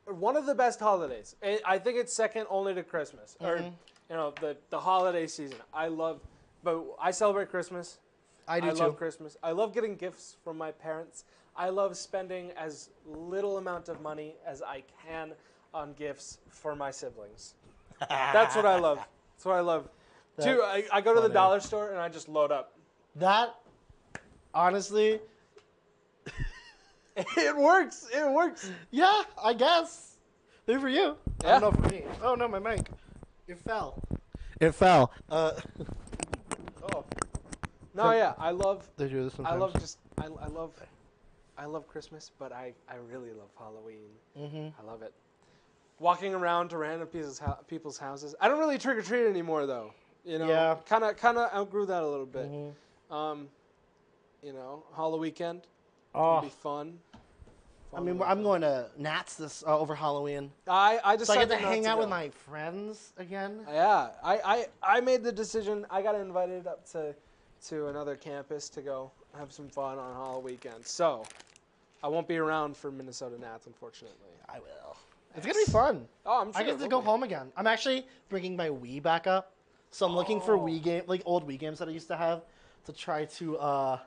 One of the best holidays. I think it's second only to Christmas, or the holiday season. But I celebrate Christmas. I do I too. love Christmas. I love getting gifts from my parents. I love spending as little amount of money as I can on gifts for my siblings. That's what I love. That's what I love. Too, I go to the funny. dollar store and I just load up. That, honestly, It works. It works. yeah, I guess. Maybe for you. I Yeah. don't know for me. Oh, no, my mic. It fell. It fell. Oh. No, yeah, I love. They do this I sometimes. love just. I love Christmas, but I really love Halloween. Mm-hmm. I love it. Walking around to random people's houses. I don't really trick or treat anymore, though. You know, Yeah. kind of outgrew that a little bit. Mhm. Halloween weekend Oh, would be fun. I mean, I'm going to Nats this over Halloween, I so I decided get to not hang out go. with my friends again. Yeah, I made the decision. I got invited up to another campus to go have some fun on Halloween weekend. So I won't be around for Minnesota Nats, unfortunately. I will. It's gonna be fun. Oh, I'm sure. I get it to will go be. home again. I'm actually bringing my Wii back up, so I'm looking for old Wii games that I used to have, to try to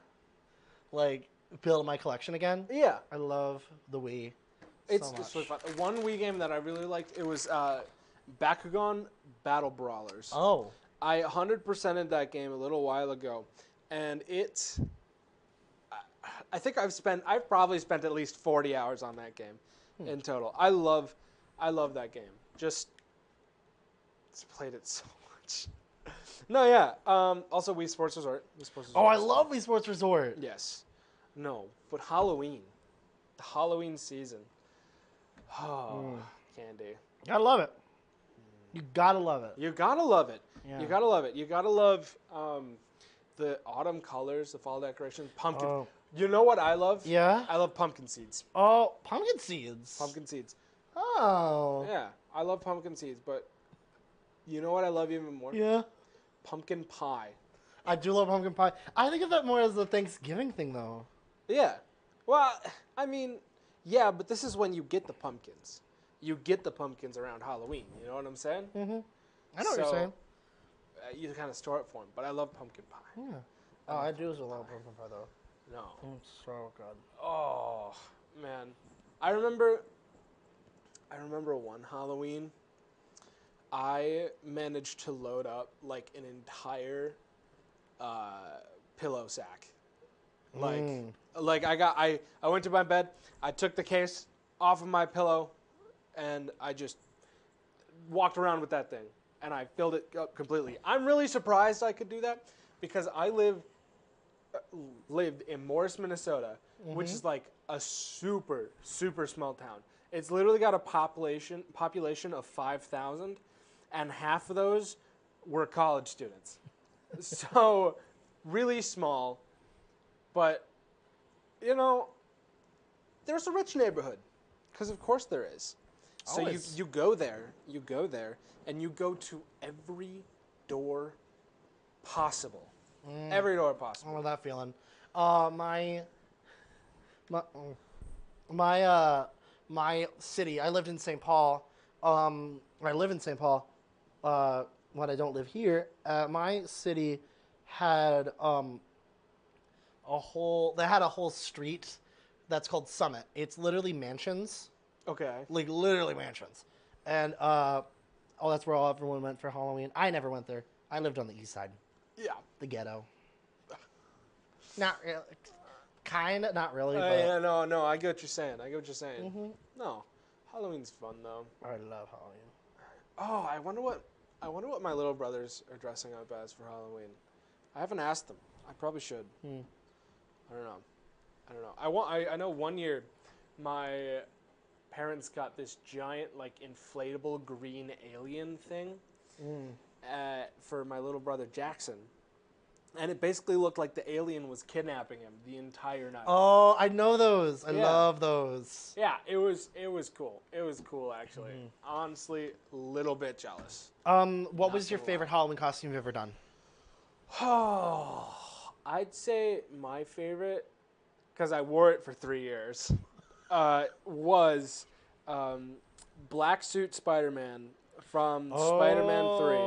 build my collection again. Yeah, I love the Wii. it's so just much. really fun. One Wii game that I really liked, it was Bakugan Battle Brawlers. Oh, I 100%ed that game a little while ago, and I think I've probably spent at least 40 hours on that game in total. I love that game. Just played it so much. No, yeah. Also, Wii Sports Resort. oh, I love Wii Sports Resort. Yes. No, but Halloween, the Halloween season. Oh, candy. I love it. You gotta love it. You gotta love it. Yeah. You gotta love it. You gotta love the autumn colors, the fall decorations, pumpkin. Oh. You know what I love? Yeah. I love pumpkin seeds. Oh, pumpkin seeds. Pumpkin seeds. Oh. Yeah, I love pumpkin seeds, but you know what I love even more? Yeah. Pumpkin pie. I do love pumpkin pie. I think of that more as the Thanksgiving thing, though. Yeah. Well, I mean, yeah, but this is when you get the pumpkins. You get the pumpkins around Halloween. You know what I'm saying? Mm-hmm. I know what you're saying. You kind of store it for them, but I love pumpkin pie. Yeah. Oh, I do also love pumpkin pie, though. No. It's so good. Oh, man. I remember one Halloween, I managed to load up like an entire pillow sack. Like I went to my bed, I took the case off of my pillow, and I just walked around with that thing, and I filled it up completely. I'm really surprised I could do that because I lived in Morris, Minnesota, which is like a super, super small town. It's literally got a population of 5,000, and half of those were college students. So really small. But, you know, there's a rich neighborhood. Because of course there is. So Always. you go there, and you go to every door possible. Every door I possible. don't know that feeling. My city. I lived in St. Paul. I live in St. Paul. When I don't live here, my city had They had a whole street that's called Summit. It's literally mansions, Okay. like literally mansions, and that's where everyone went for Halloween. I never went there. I lived on the east side, Yeah. the ghetto. Not really. Kind of, not really, but Yeah, no, I get what you're saying. No, Halloween's fun though. I love Halloween. Oh, I wonder what my little brothers are dressing up as for Halloween. I haven't asked them. I probably should. I don't know. I know one year, my parents got this giant like inflatable green alien thing for my little brother Jackson. And it basically looked like the alien was kidnapping him the entire night. Oh, I know those. I Yeah. love those. Yeah, it was cool. It was cool actually. Honestly, a little bit jealous. What was your gonna favorite Halloween costume you've ever done? Oh, I'd say my favorite, because I wore it for 3 years, was Black Suit Spider-Man from Spider-Man 3.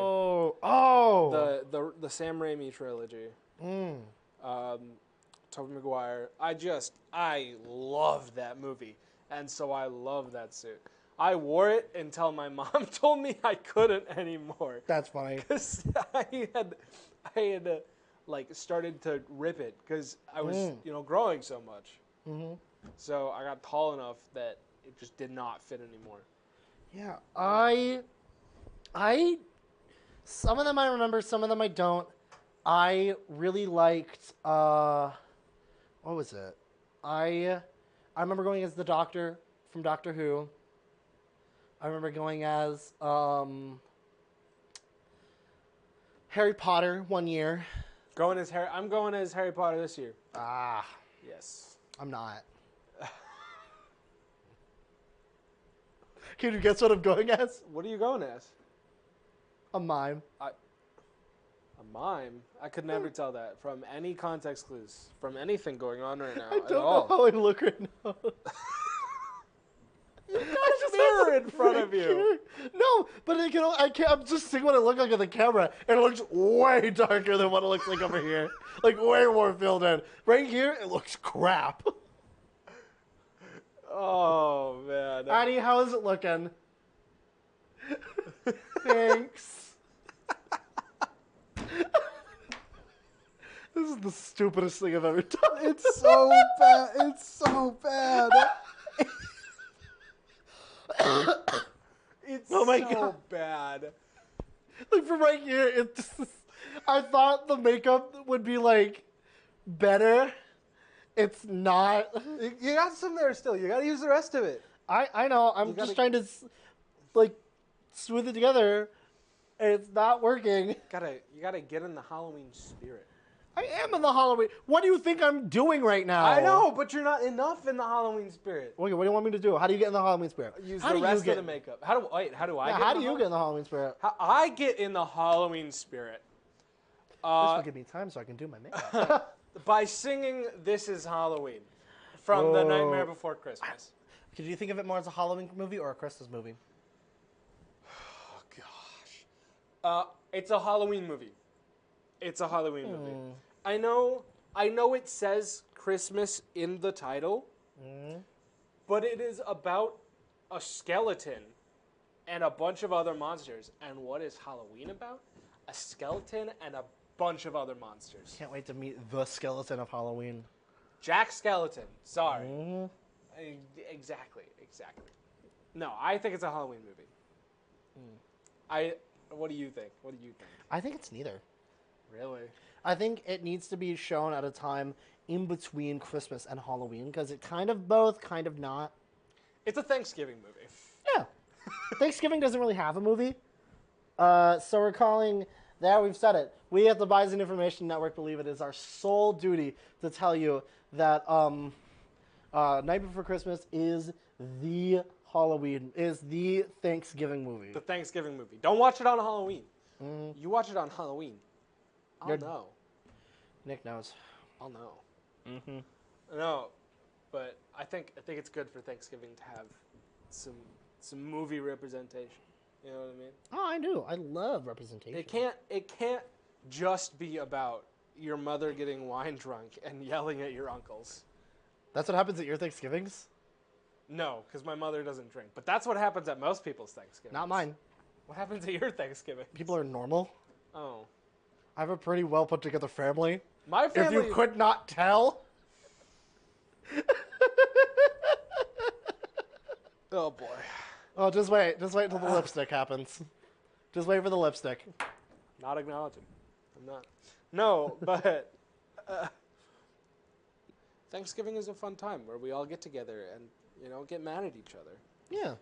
Oh. The Sam Raimi trilogy. Tobey Maguire. I loved that movie, and so I love that suit. I wore it until my mom told me I couldn't anymore. That's funny. Because I had like started to rip it because I was growing so much. So I got tall enough that it just did not fit anymore. Yeah, some of them I remember, some of them I don't. I really liked, what was it? I remember going as the Doctor from Doctor Who. I remember going as, Harry Potter one year. I'm going as Harry Potter this year. Ah, Yes. I'm not. Can you guess what I'm going as? What are you going as? A mime. A mime? I could never tell that from any context clues, from anything going on right now I at don't all. know how I look right now. I just mirror in front of you. No, but I can't. I'm just seeing what it looks like on the camera, and it looks way darker than what it looks like over here. Like way more filled in. Right here, it looks crap. Oh man. Addie, how is it looking? Thanks. This is the stupidest thing I've ever done. It's so bad. It's so bad. It's Oh my so God. bad. Like from right here, it just, I thought the makeup would be like better. It's not. You got some there still. You got to use the rest of it. I know. I'm just trying to like smooth it together. And it's not working. You gotta get in the Halloween spirit. I am in the Halloween. What do you think I'm doing right now? I know, but you're not enough in the Halloween spirit. Wait, what do you want me to do? How do you get in the Halloween spirit? Use how the do rest you get, of the makeup. How do I Yeah, get how in do the you get in the Halloween spirit? How I get in the Halloween spirit? This will give me time so I can do my makeup. By singing "This Is Halloween" from The Nightmare Before Christmas. Could you think of it more as a Halloween movie or a Christmas movie? Oh gosh. It's a Halloween movie. It's a Halloween movie. I know it says Christmas in the title, but it is about a skeleton and a bunch of other monsters. And what is Halloween about? A skeleton and a bunch of other monsters. Can't wait to meet the skeleton of Halloween. Jack Skeleton. Sorry. Exactly. No, I think it's a Halloween movie. What do you think? I think it's neither. Really? I think it needs to be shown at a time in between Christmas and Halloween because it kind of both, kind of not. It's a Thanksgiving movie. Yeah. Thanksgiving doesn't really have a movie. So we're calling There, we've said it. We at the Bison Information Network believe it is our sole duty to tell you that Night Before Christmas is the Thanksgiving movie. The Thanksgiving movie. Don't watch it on Halloween. You watch it on Halloween. I'll know. Nick knows. I'll know. No, but I think it's good for Thanksgiving to have some movie representation. You know what I mean? Oh, I do. I love representation. It can't just be about your mother getting wine drunk and yelling at your uncles. That's what happens at your Thanksgivings? No, because my mother doesn't drink. But that's what happens at most people's Thanksgivings. Not mine. What happens at your Thanksgiving? People are normal. Oh. I have a pretty well put together family. My family... If you could not tell. Oh, boy. Oh, just wait. Just wait until the lipstick happens. Just wait for the lipstick. Not acknowledging. I'm not. No, but... Thanksgiving is a fun time where we all get together and, get mad at each other. Yeah.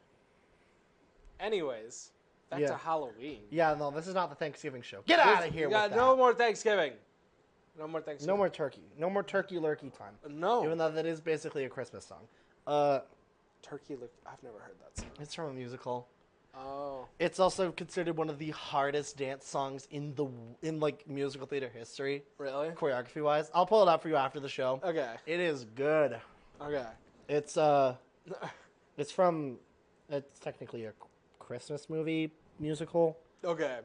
Anyways, back to Halloween. Yeah, no, this is not the Thanksgiving show. Get out of here with that. No more Thanksgiving. No more Thanksgiving. No more turkey. No more turkey lurkey time. No. Even though that is basically a Christmas song. Turkey lurkey. I've never heard that song. It's from a musical. Oh. It's also considered one of the hardest dance songs in musical theater history. Really? Choreography wise. I'll pull it up for you after the show. Okay. It is good. Okay. It's technically a Christmas movie musical. Okay.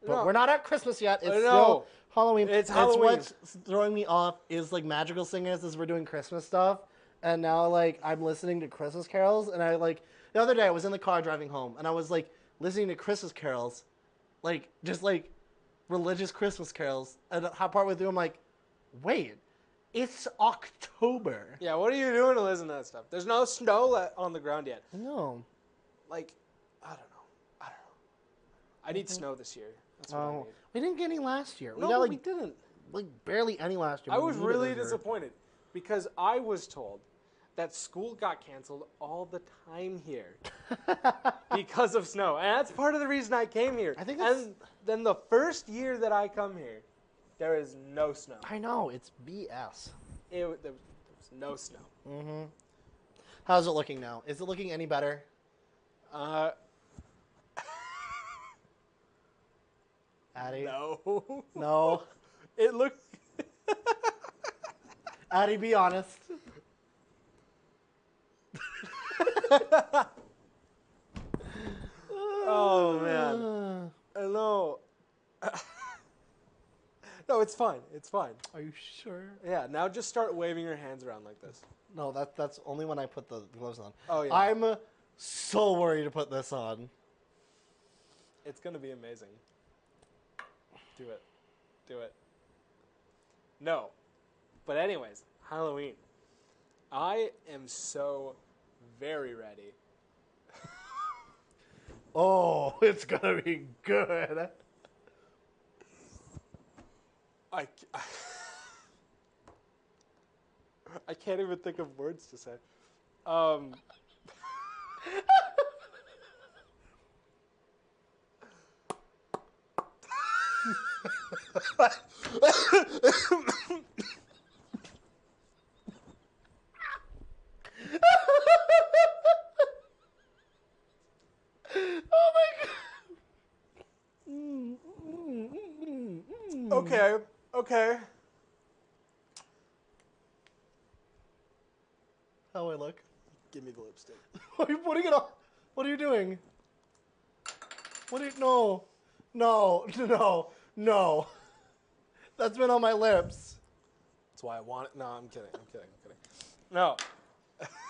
But we're not at Christmas yet. It's I know. still Halloween. It's Halloween. What's throwing me off is magical singers as we're doing Christmas stuff. And now I'm listening to Christmas carols, and the other day I was in the car driving home, and I was listening to Christmas carols, just religious Christmas carols. And partway through I'm like, wait, it's October. Yeah, what are you doing to listen to that stuff? There's no snow on the ground yet. No. I don't know. I need snow this year. That's what I need. We didn't get any last year. No, we didn't. Barely any last year. I was really disappointed because I was told that school got canceled all the time here because of snow. And that's part of the reason I came here. I think and then the first year that I come here, there is no snow. I know, it's BS. There was no snow. Mm-hmm. How's it looking now? Is it looking any better? Addie? No. No? It looked... Addie, be honest. Oh, man. No. No, it's fine. It's fine. Are you sure? Yeah, now just start waving your hands around like this. No, that's only when I put the gloves on. Oh, yeah. I'm so worried to put this on. It's going to be amazing. Do it. Do it. No. But anyways, Halloween. I am so very ready. Oh, it's going to be good. I can't even think of words to say. Oh my god. Okay. How do I look? Give me the lipstick. What are you putting it on? What are you doing? No. That's been on my lips. That's why I want it. No, I'm kidding. No.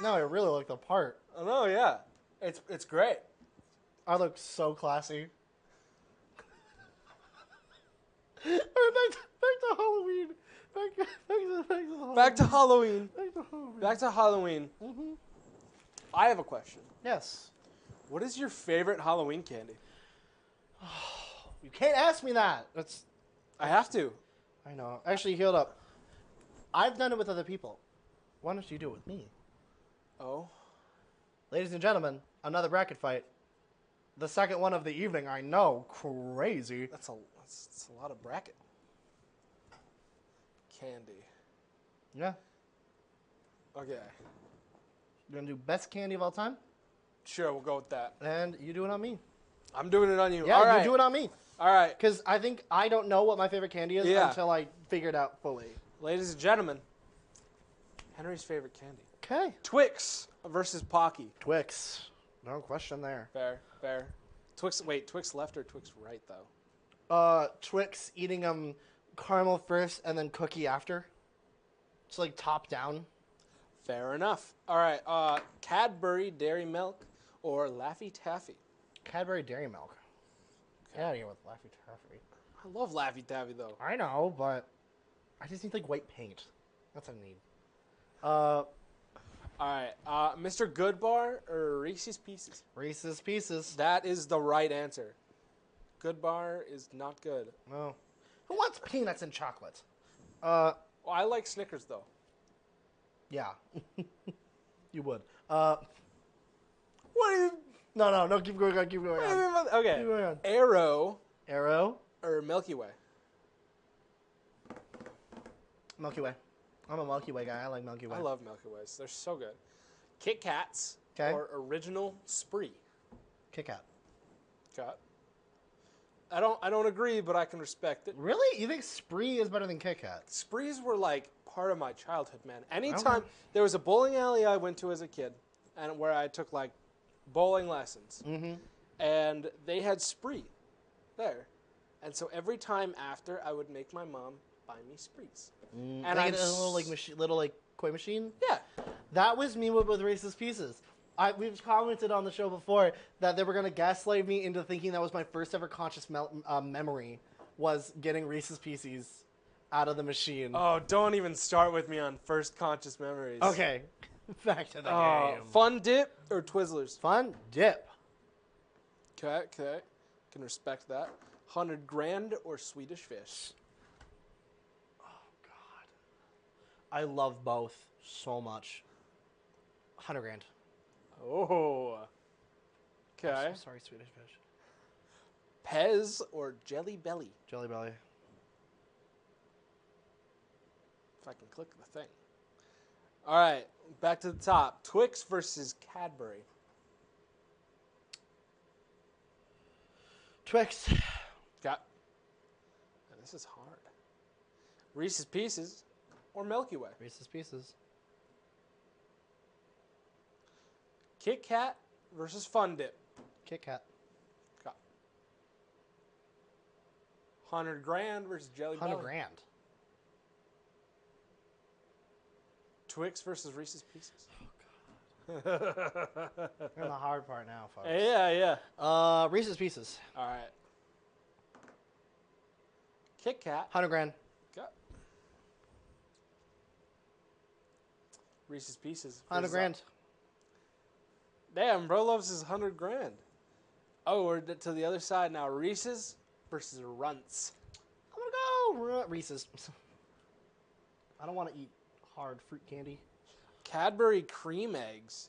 No, I really like the part. Oh, no, yeah. It's great. I look so classy. All right, back to Halloween. Back to Halloween. Back to Halloween. Mm-hmm. I have a question. Yes. What is your favorite Halloween candy? You can't ask me that. I have to. I know. Actually, hold up. I've done it with other people. Why don't you do it with me? Oh. Ladies and gentlemen, another bracket fight. The second one of the evening. I know. Crazy. That's a It's a lot of bracket. Candy. Yeah. Okay. You're going to do best candy of all time? Sure, we'll go with that. And you do it on me. I'm doing it on you. Yeah, All right. you do it on me. All right. Because I think I don't know what my favorite candy is until I figure it out fully. Ladies and gentlemen, Henry's favorite candy. Okay. Twix versus Pocky. Twix. No question there. Fair. Twix left or Twix right, though? Twix eating caramel first and then cookie after. It's like top down. Fair enough. All right. Cadbury Dairy Milk or Laffy Taffy? Cadbury Dairy Milk. Get out of here with Laffy Taffy. I love Laffy Taffy, though. I know, but I just need like white paint. That's what I need. All right. Mr. Goodbar or Reese's Pieces? Reese's Pieces. That is the right answer. Goodbar is not good. No. Who wants peanuts and chocolate? Well, I like Snickers, though. Yeah. You would. What are you... No, keep going on. Okay. Keep going on. Arrow or Milky Way? Milky Way. I'm a Milky Way guy. I like Milky Way. I love Milky Ways. They're so good. Kit Kats or Original Spree? Kit Kat. Kat. I don't agree, but I can respect it. Really? You think Spree is better than Kit Kat? Sprees were like part of my childhood, man. Anytime there was a bowling alley I went to as a kid, and where I took like bowling lessons, and they had Spree there, and so every time after, I would make my mom buy me Sprees. And I get a little koi machine. Yeah, that was me with Reese's Pieces. We've commented on the show before that they were gonna gaslight me into thinking that was my first ever conscious memory was getting Reese's Pieces out of the machine. Oh, don't even start with me on first conscious memories. Okay, back to the game. Fun Dip or Twizzlers? Fun Dip. Okay, can respect that. 100 Grand or Swedish Fish? Oh God, I love both so much. 100 grand. Oh. Okay. I'm so sorry, Swedish Fish. Pez or Jelly Belly? Jelly Belly. If I can click the thing. All right, back to the top. Twix versus Cadbury. Twix. Got. This is hard. Reese's Pieces or Milky Way? Reese's Pieces. Kit Kat versus Fun Dip. Kit Kat. Got. 100 Grand versus Jelly Belly. 100 grand. Twix versus Reese's Pieces. Oh, God. We're in the hard part now, folks. Yeah. Reese's Pieces. All right. Kit Kat. 100 grand. Got. Reese's Pieces. 100 grand. Damn, bro loves his 100 grand. Oh, we're to the other side now. Reese's versus Runts. I'm going to go Reese's. I don't want to eat hard fruit candy. Cadbury Cream Eggs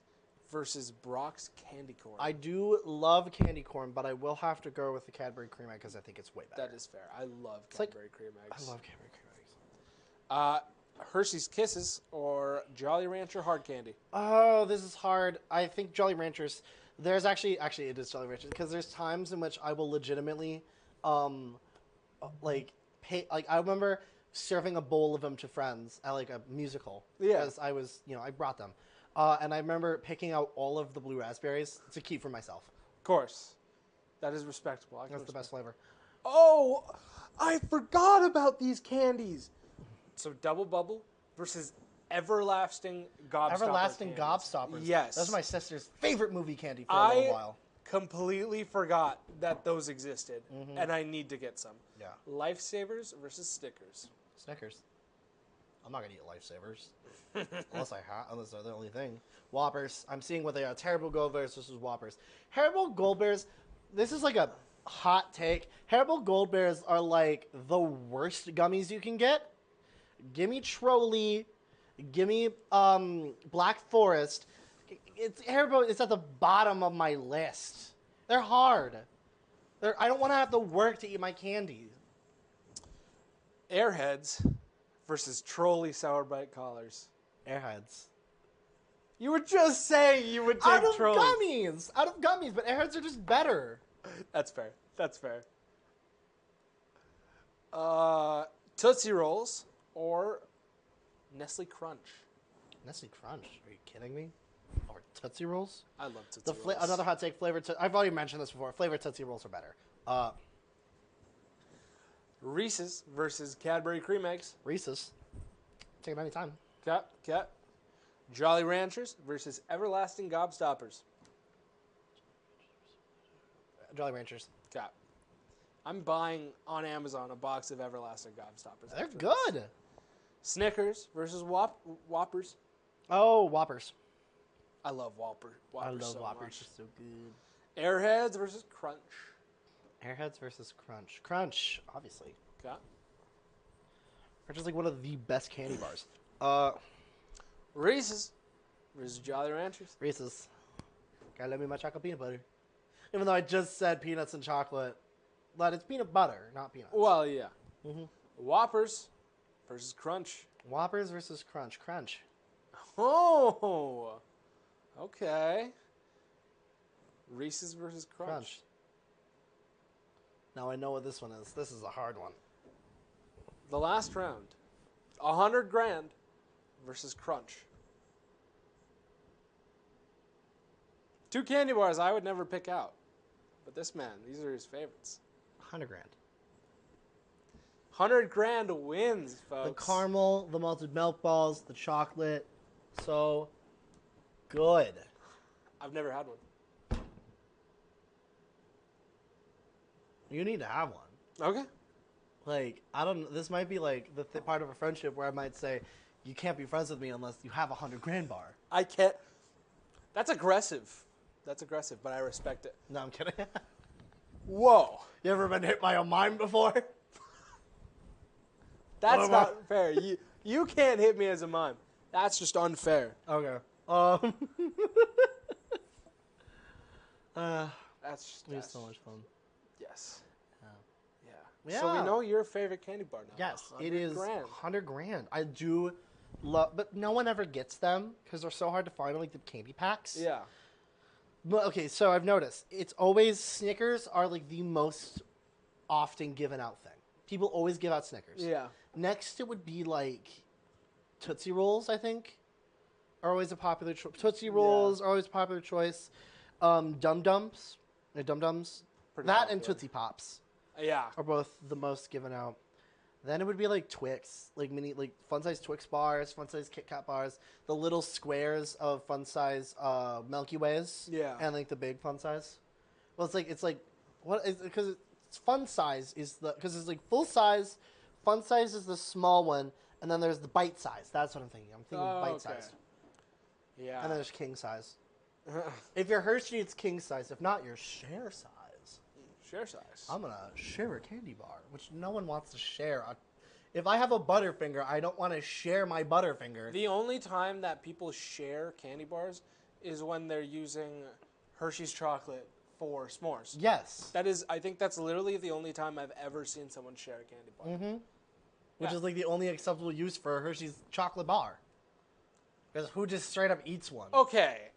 versus Brock's Candy Corn. I do love candy corn, but I will have to go with the Cadbury Cream Egg because I think it's way better. That is fair. I love Cadbury Cream Eggs. I love Cadbury Cream Eggs. Hershey's Kisses or Jolly Rancher Hard Candy? Oh, this is hard. I think Jolly Ranchers. There's actually it is Jolly Ranchers because there's times in which I will legitimately, pay. Like I remember serving a bowl of them to friends at like a musical. Yeah. Because I was, I brought them, and I remember picking out all of the blue raspberries to keep for myself. Of course, that is respectable. That's the best flavor. Oh, I forgot about these candies. So Double Bubble versus Everlasting Gobstopper. Everlasting candies. Gobstoppers. Yes. That's my sister's favorite movie candy for a little while. Completely forgot that those existed, and I need to get some. Yeah. Lifesavers versus Snickers. Snickers. I'm not gonna eat Lifesavers unless they're the only thing. Whoppers. I'm seeing what they are. Terrible Goldbears versus Whoppers. Haribo Goldbears. This is like a hot take. Haribo Goldbears are like the worst gummies you can get. Gimme Trolley. Gimme Black Forest. Haribo is at the bottom of my list. They're hard. I don't want to have to work to eat my candy. Airheads versus Trolley Sour Bite collars. Airheads. You were just saying you would take Out of Trolleys. gummies, but Airheads are just better. That's fair. That's fair. Tootsie Rolls or Nestle Crunch. Nestle Crunch? Are you kidding me? Or Tootsie Rolls? I love Tootsie Rolls. Another hot take, flavored. I've already mentioned this before. Flavored Tootsie Rolls are better. Reese's versus Cadbury Cream Eggs. Reese's. Take them anytime. Cat. Jolly Ranchers versus Everlasting Gobstoppers. Jolly Ranchers. Cat. I'm buying on Amazon a box of Everlasting Gobstoppers. They're after this. good. Snickers versus Whoppers. Oh, Whoppers. I love Whoppers so Whoppers. much. They're so good. Airheads versus Crunch. Airheads versus Crunch. Crunch, obviously. Cat. Crunch is like one of the best candy bars. Reese's versus Jolly Ranchers. Reese's. Gotta let me my chocolate peanut butter. Even though I just said peanuts and chocolate, but it's peanut butter, not peanuts. Well, yeah. Whoppers versus Crunch. Whoppers versus Crunch. Crunch. Oh, okay. Reese's versus Crunch. Crunch. Now I know what this one is. This is a hard one. The last round. 100 grand versus Crunch. Two candy bars I would never pick out. But this man, these are his favorites. 100 grand. 100 grand wins, folks. The caramel, the malted milk balls, the chocolate. So good. I've never had one. You need to have one. Okay. Like, I don't. This might be like the part of a friendship where I might say, you can't be friends with me unless you have a 100 grand bar. I can't. That's aggressive. That's aggressive, but I respect it. No, I'm kidding. Whoa. You ever been hit by a mime before? That's not fair. You can't hit me as a mime. That's just unfair. Okay. That's We had so much fun. Yes. Yeah. Yeah. So we know your favorite candy bar now. Yes, 100 it is grand. 100 grand. I do love, but no one ever gets them because they're so hard to find, like the candy packs. Yeah. But okay, so I've noticed it's always Snickers are like the most often given out thing. People always give out Snickers. Yeah. Next, it would be like Tootsie Rolls. I think are always a popular choice. Tootsie Rolls are always a popular choice. Dum Dums, Dum Dums, Pretty that popular. and Tootsie Pops Yeah. are both the most given out. Then it would be like Twix, like mini, like fun size Twix bars, fun size Kit Kat bars, the little squares of fun size Milky Ways, Yeah. and like the big fun size. Well, it's like what is because it's fun size is the because it's like full size, fun size is the small one, and then there's the bite size. That's what I'm thinking. I'm thinking bite size, Yeah. and then there's king size. If you're Hershey, it's king size. If not, you're share size. Share size. I'm gonna share a candy bar, which no one wants to share. If I have a Butterfinger, I don't want to share my Butterfinger. The only time that people share candy bars is when they're using Hershey's chocolate for s'mores. Yes. That is, I think that's literally the only time I've ever seen someone share a candy bar. Mm-hmm. Which Yeah. is like the only acceptable use for a Hershey's chocolate bar. Because who just straight up eats one? Okay.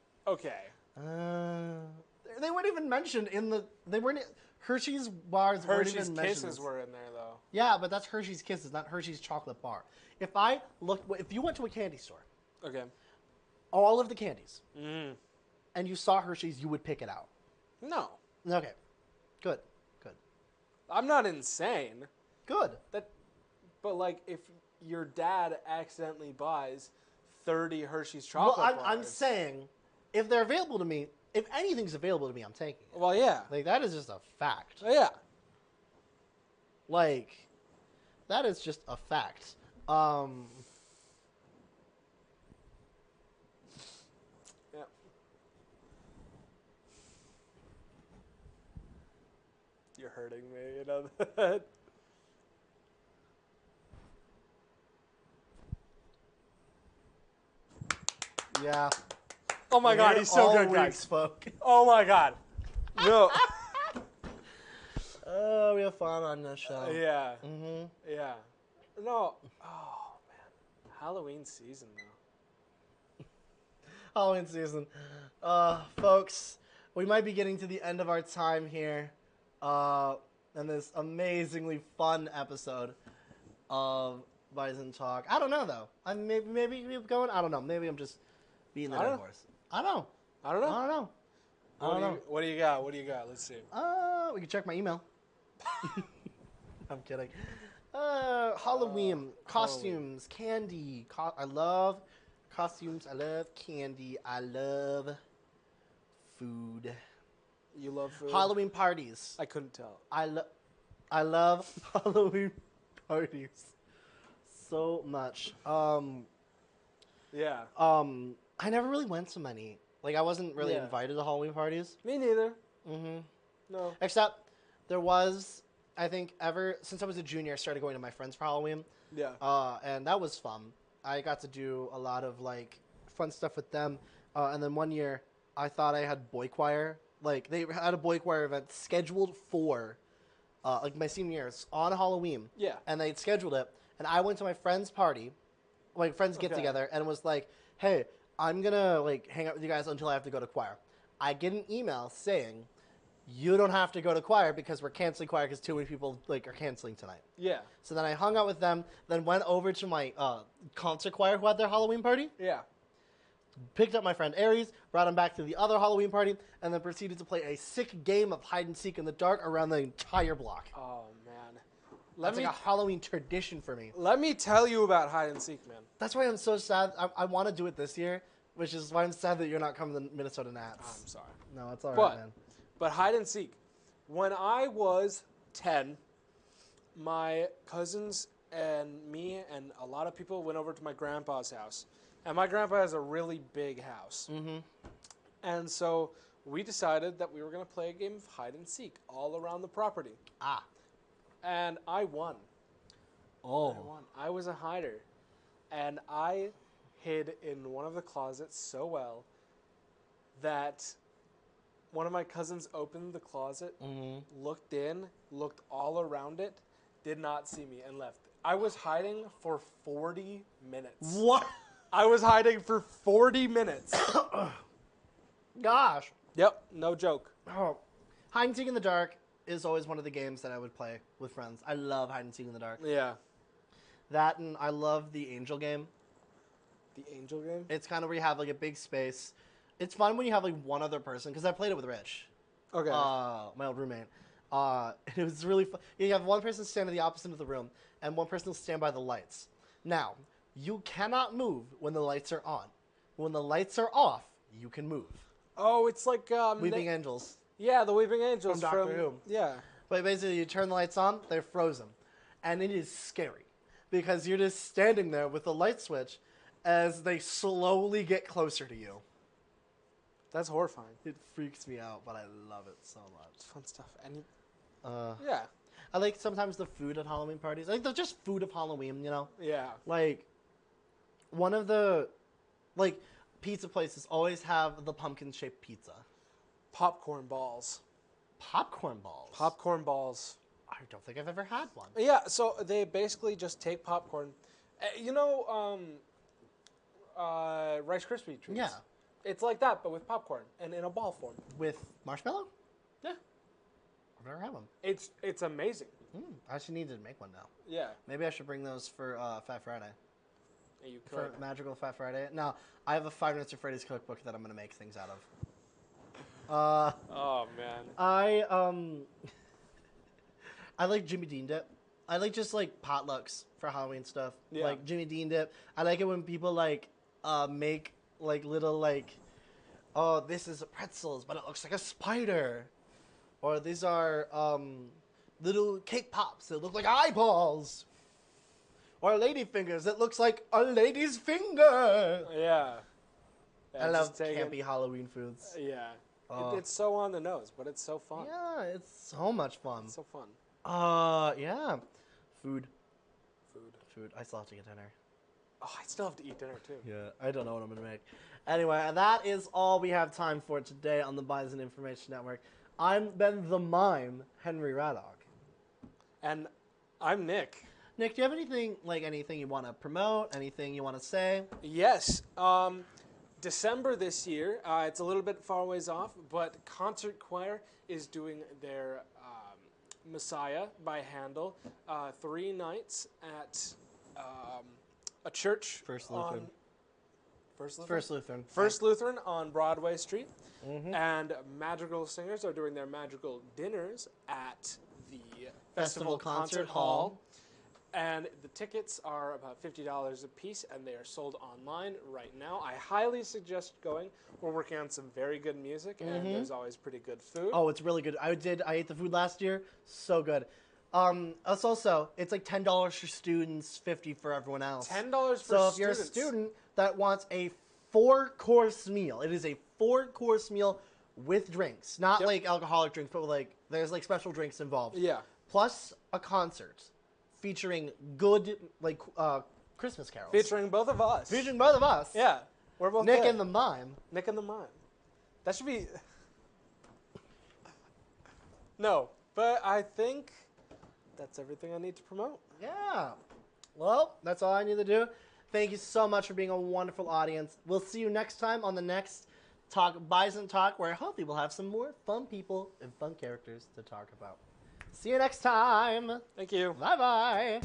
They weren't even mentioned in the. They weren't. Hershey's bars weren't Hershey's even mentioned. Kisses were in there, though. Yeah, but that's Hershey's Kisses, not Hershey's chocolate bar. If you went to a candy store, Okay. all of the candies, Mm. and you saw Hershey's, you would pick it out. No. Okay. Good. I'm not insane. Good. But, like, if your dad accidentally buys 30 Hershey's Well, chocolate I'm bars. saying, if they're available to me, if anything's available to me, I'm taking it. Well, yeah. Like, that is just a fact. Yeah. Like, that is just a fact. Yeah. You're hurting me, you know that? Yeah. Oh my god, he's so good, We guys. spoke. Oh my god. No. Oh, we have fun on this show. Yeah. Mm-hmm. Yeah. No. Oh man, Halloween season though. Halloween season. Folks, we might be getting to the end of our time here in this amazingly fun episode of Bison Talk. I don't know, though. Maybe keep going. I don't know. Maybe I'm just beating the dead horse. I don't know. I don't know. I don't know. I don't know. What do you got? What do you got? Let's see. We can check my email. I'm kidding. Halloween, costumes, candy. I love costumes. I love candy. I love food. You love food? Halloween parties. I couldn't tell. I love Halloween parties so much. Yeah. I never really went to many. Like, I wasn't really invited to Halloween parties. Me neither. Mm-hmm. No. Except there was, I think, ever since I was a junior, I started going to my friends for Halloween. Yeah. And that was fun. I got to do a lot of, like, fun stuff with them. And then one year, I thought I had boy choir. Like, they had a boy choir event scheduled for, like, my senior year on Halloween. Yeah. And they'd scheduled it. And I went to my friend's party, like, friends get together, and was like, hey, I'm going to, like, hang out with you guys until I have to go to choir. I get an email saying, you don't have to go to choir because we're canceling choir because too many people, like, are canceling tonight. Yeah. So then I hung out with them, then went over to my concert choir who had their Halloween party, Yeah. picked up my friend Aries, brought him back to the other Halloween party, and then proceeded to play a sick game of hide and seek in the dark around the entire block. Oh man. That's like a Halloween tradition for me. Let me tell you about hide and seek, man. That's why I'm so sad. I want to do it this year, which is why I'm sad that you're not coming to Minnesota Nats. I'm sorry. No, it's all right, man. But hide and seek. When I was 10, my cousins and me and a lot of people went over to my grandpa's house. And my grandpa has a really big house. Mm-hmm. And so we decided that we were going to play a game of hide and seek all around the property. Ah. And I won. Oh. I won. I was a hider. And I hid in one of the closets so well that one of my cousins opened the closet, looked in, looked all around it, did not see me, and left. I was hiding for 40 minutes. What? I was hiding for 40 minutes. Gosh. Yep, no joke. Oh. Hide and seek in the dark is always one of the games that I would play with friends. I love hide and seek in the dark. Yeah. That, and I love the angel game. The angel game? It's kind of where you have like a big space. It's fun when you have like one other person, because I played it with Rich. Okay. My old roommate. It was really fun. You have one person stand at the opposite end of the room, and one person will stand by the lights. Now, you cannot move when the lights are on. When the lights are off, you can move. Oh, it's like Weeping Angels. Yeah, the Weeping Angels From Doctor Who. Yeah. But basically, you turn the lights on, they're frozen. And it is scary. Because you're just standing there with the light switch as they slowly get closer to you. That's horrifying. It freaks me out, but I love it so much. It's fun stuff. And Yeah. I like sometimes the food at Halloween parties. I like the just food of Halloween, you know? Yeah. Like, one of the, like, pizza places always have the pumpkin-shaped pizza. Popcorn balls. Popcorn balls? Popcorn balls. I don't think I've ever had one. Yeah, so they basically just take popcorn. You know, Rice Krispie treats? Yeah. It's like that, but with popcorn and in a ball form. With marshmallow? Yeah. I've never had one. It's amazing. I actually need to make one now. Yeah. Maybe I should bring those for Fat Friday. Yeah, you For could. Magical Fat Friday. Now, I have a 5 Nights at Freddy's cookbook that I'm going to make things out of. Oh, man. I like Jimmy Dean dip. I like just like potlucks for Halloween stuff. Yeah. Like Jimmy Dean dip. I like it when people like make like little like, oh, this is pretzels, but it looks like a spider. Or these are little cake pops that look like eyeballs. Or lady fingers that looks like a lady's finger. Yeah. I love campy Halloween foods. Yeah. Oh. It's so on the nose, but it's so fun. Yeah, it's so much fun. It's so fun. Yeah. Food. I still have to get dinner. Oh, I still have to eat dinner, too. Yeah, I don't know what I'm going to make. Anyway, that is all we have time for today on the Bison Information Network. I've been the mime, Henry Raddock. And I'm Nick. Nick, do you have anything you want to promote? Anything you want to say? Yes. December this year, it's a little bit far ways off, but Concert Choir is doing their Messiah by Handel 3 nights at a church. First Lutheran. First Lutheran on Broadway Street. And Magical Singers are doing their magical dinners at the Festival Concert Hall. And the tickets are about $50 a piece, and they are sold online right now. I highly suggest going. We're working on some very good music, and there's always pretty good food. Oh, it's really good. I ate the food last year. So good. It's like $10 for students, $50 for everyone else. $10 for students. So if you're a student that wants a 4-course meal, it is a 4-course meal with drinks, not like alcoholic drinks, but like there's like special drinks involved. Yeah. Plus a concert featuring good Christmas carols. Featuring both of us. Yeah. We're both Nick there. and the Mime. Nick and the Mime. That should be... No, but I think that's everything I need to promote. Yeah. Well, that's all I need to do. Thank you so much for being a wonderful audience. We'll see you next time on the next Bison Talk, where hopefully we'll have some more fun people and fun characters to talk about. See you next time. Thank you. Bye-bye.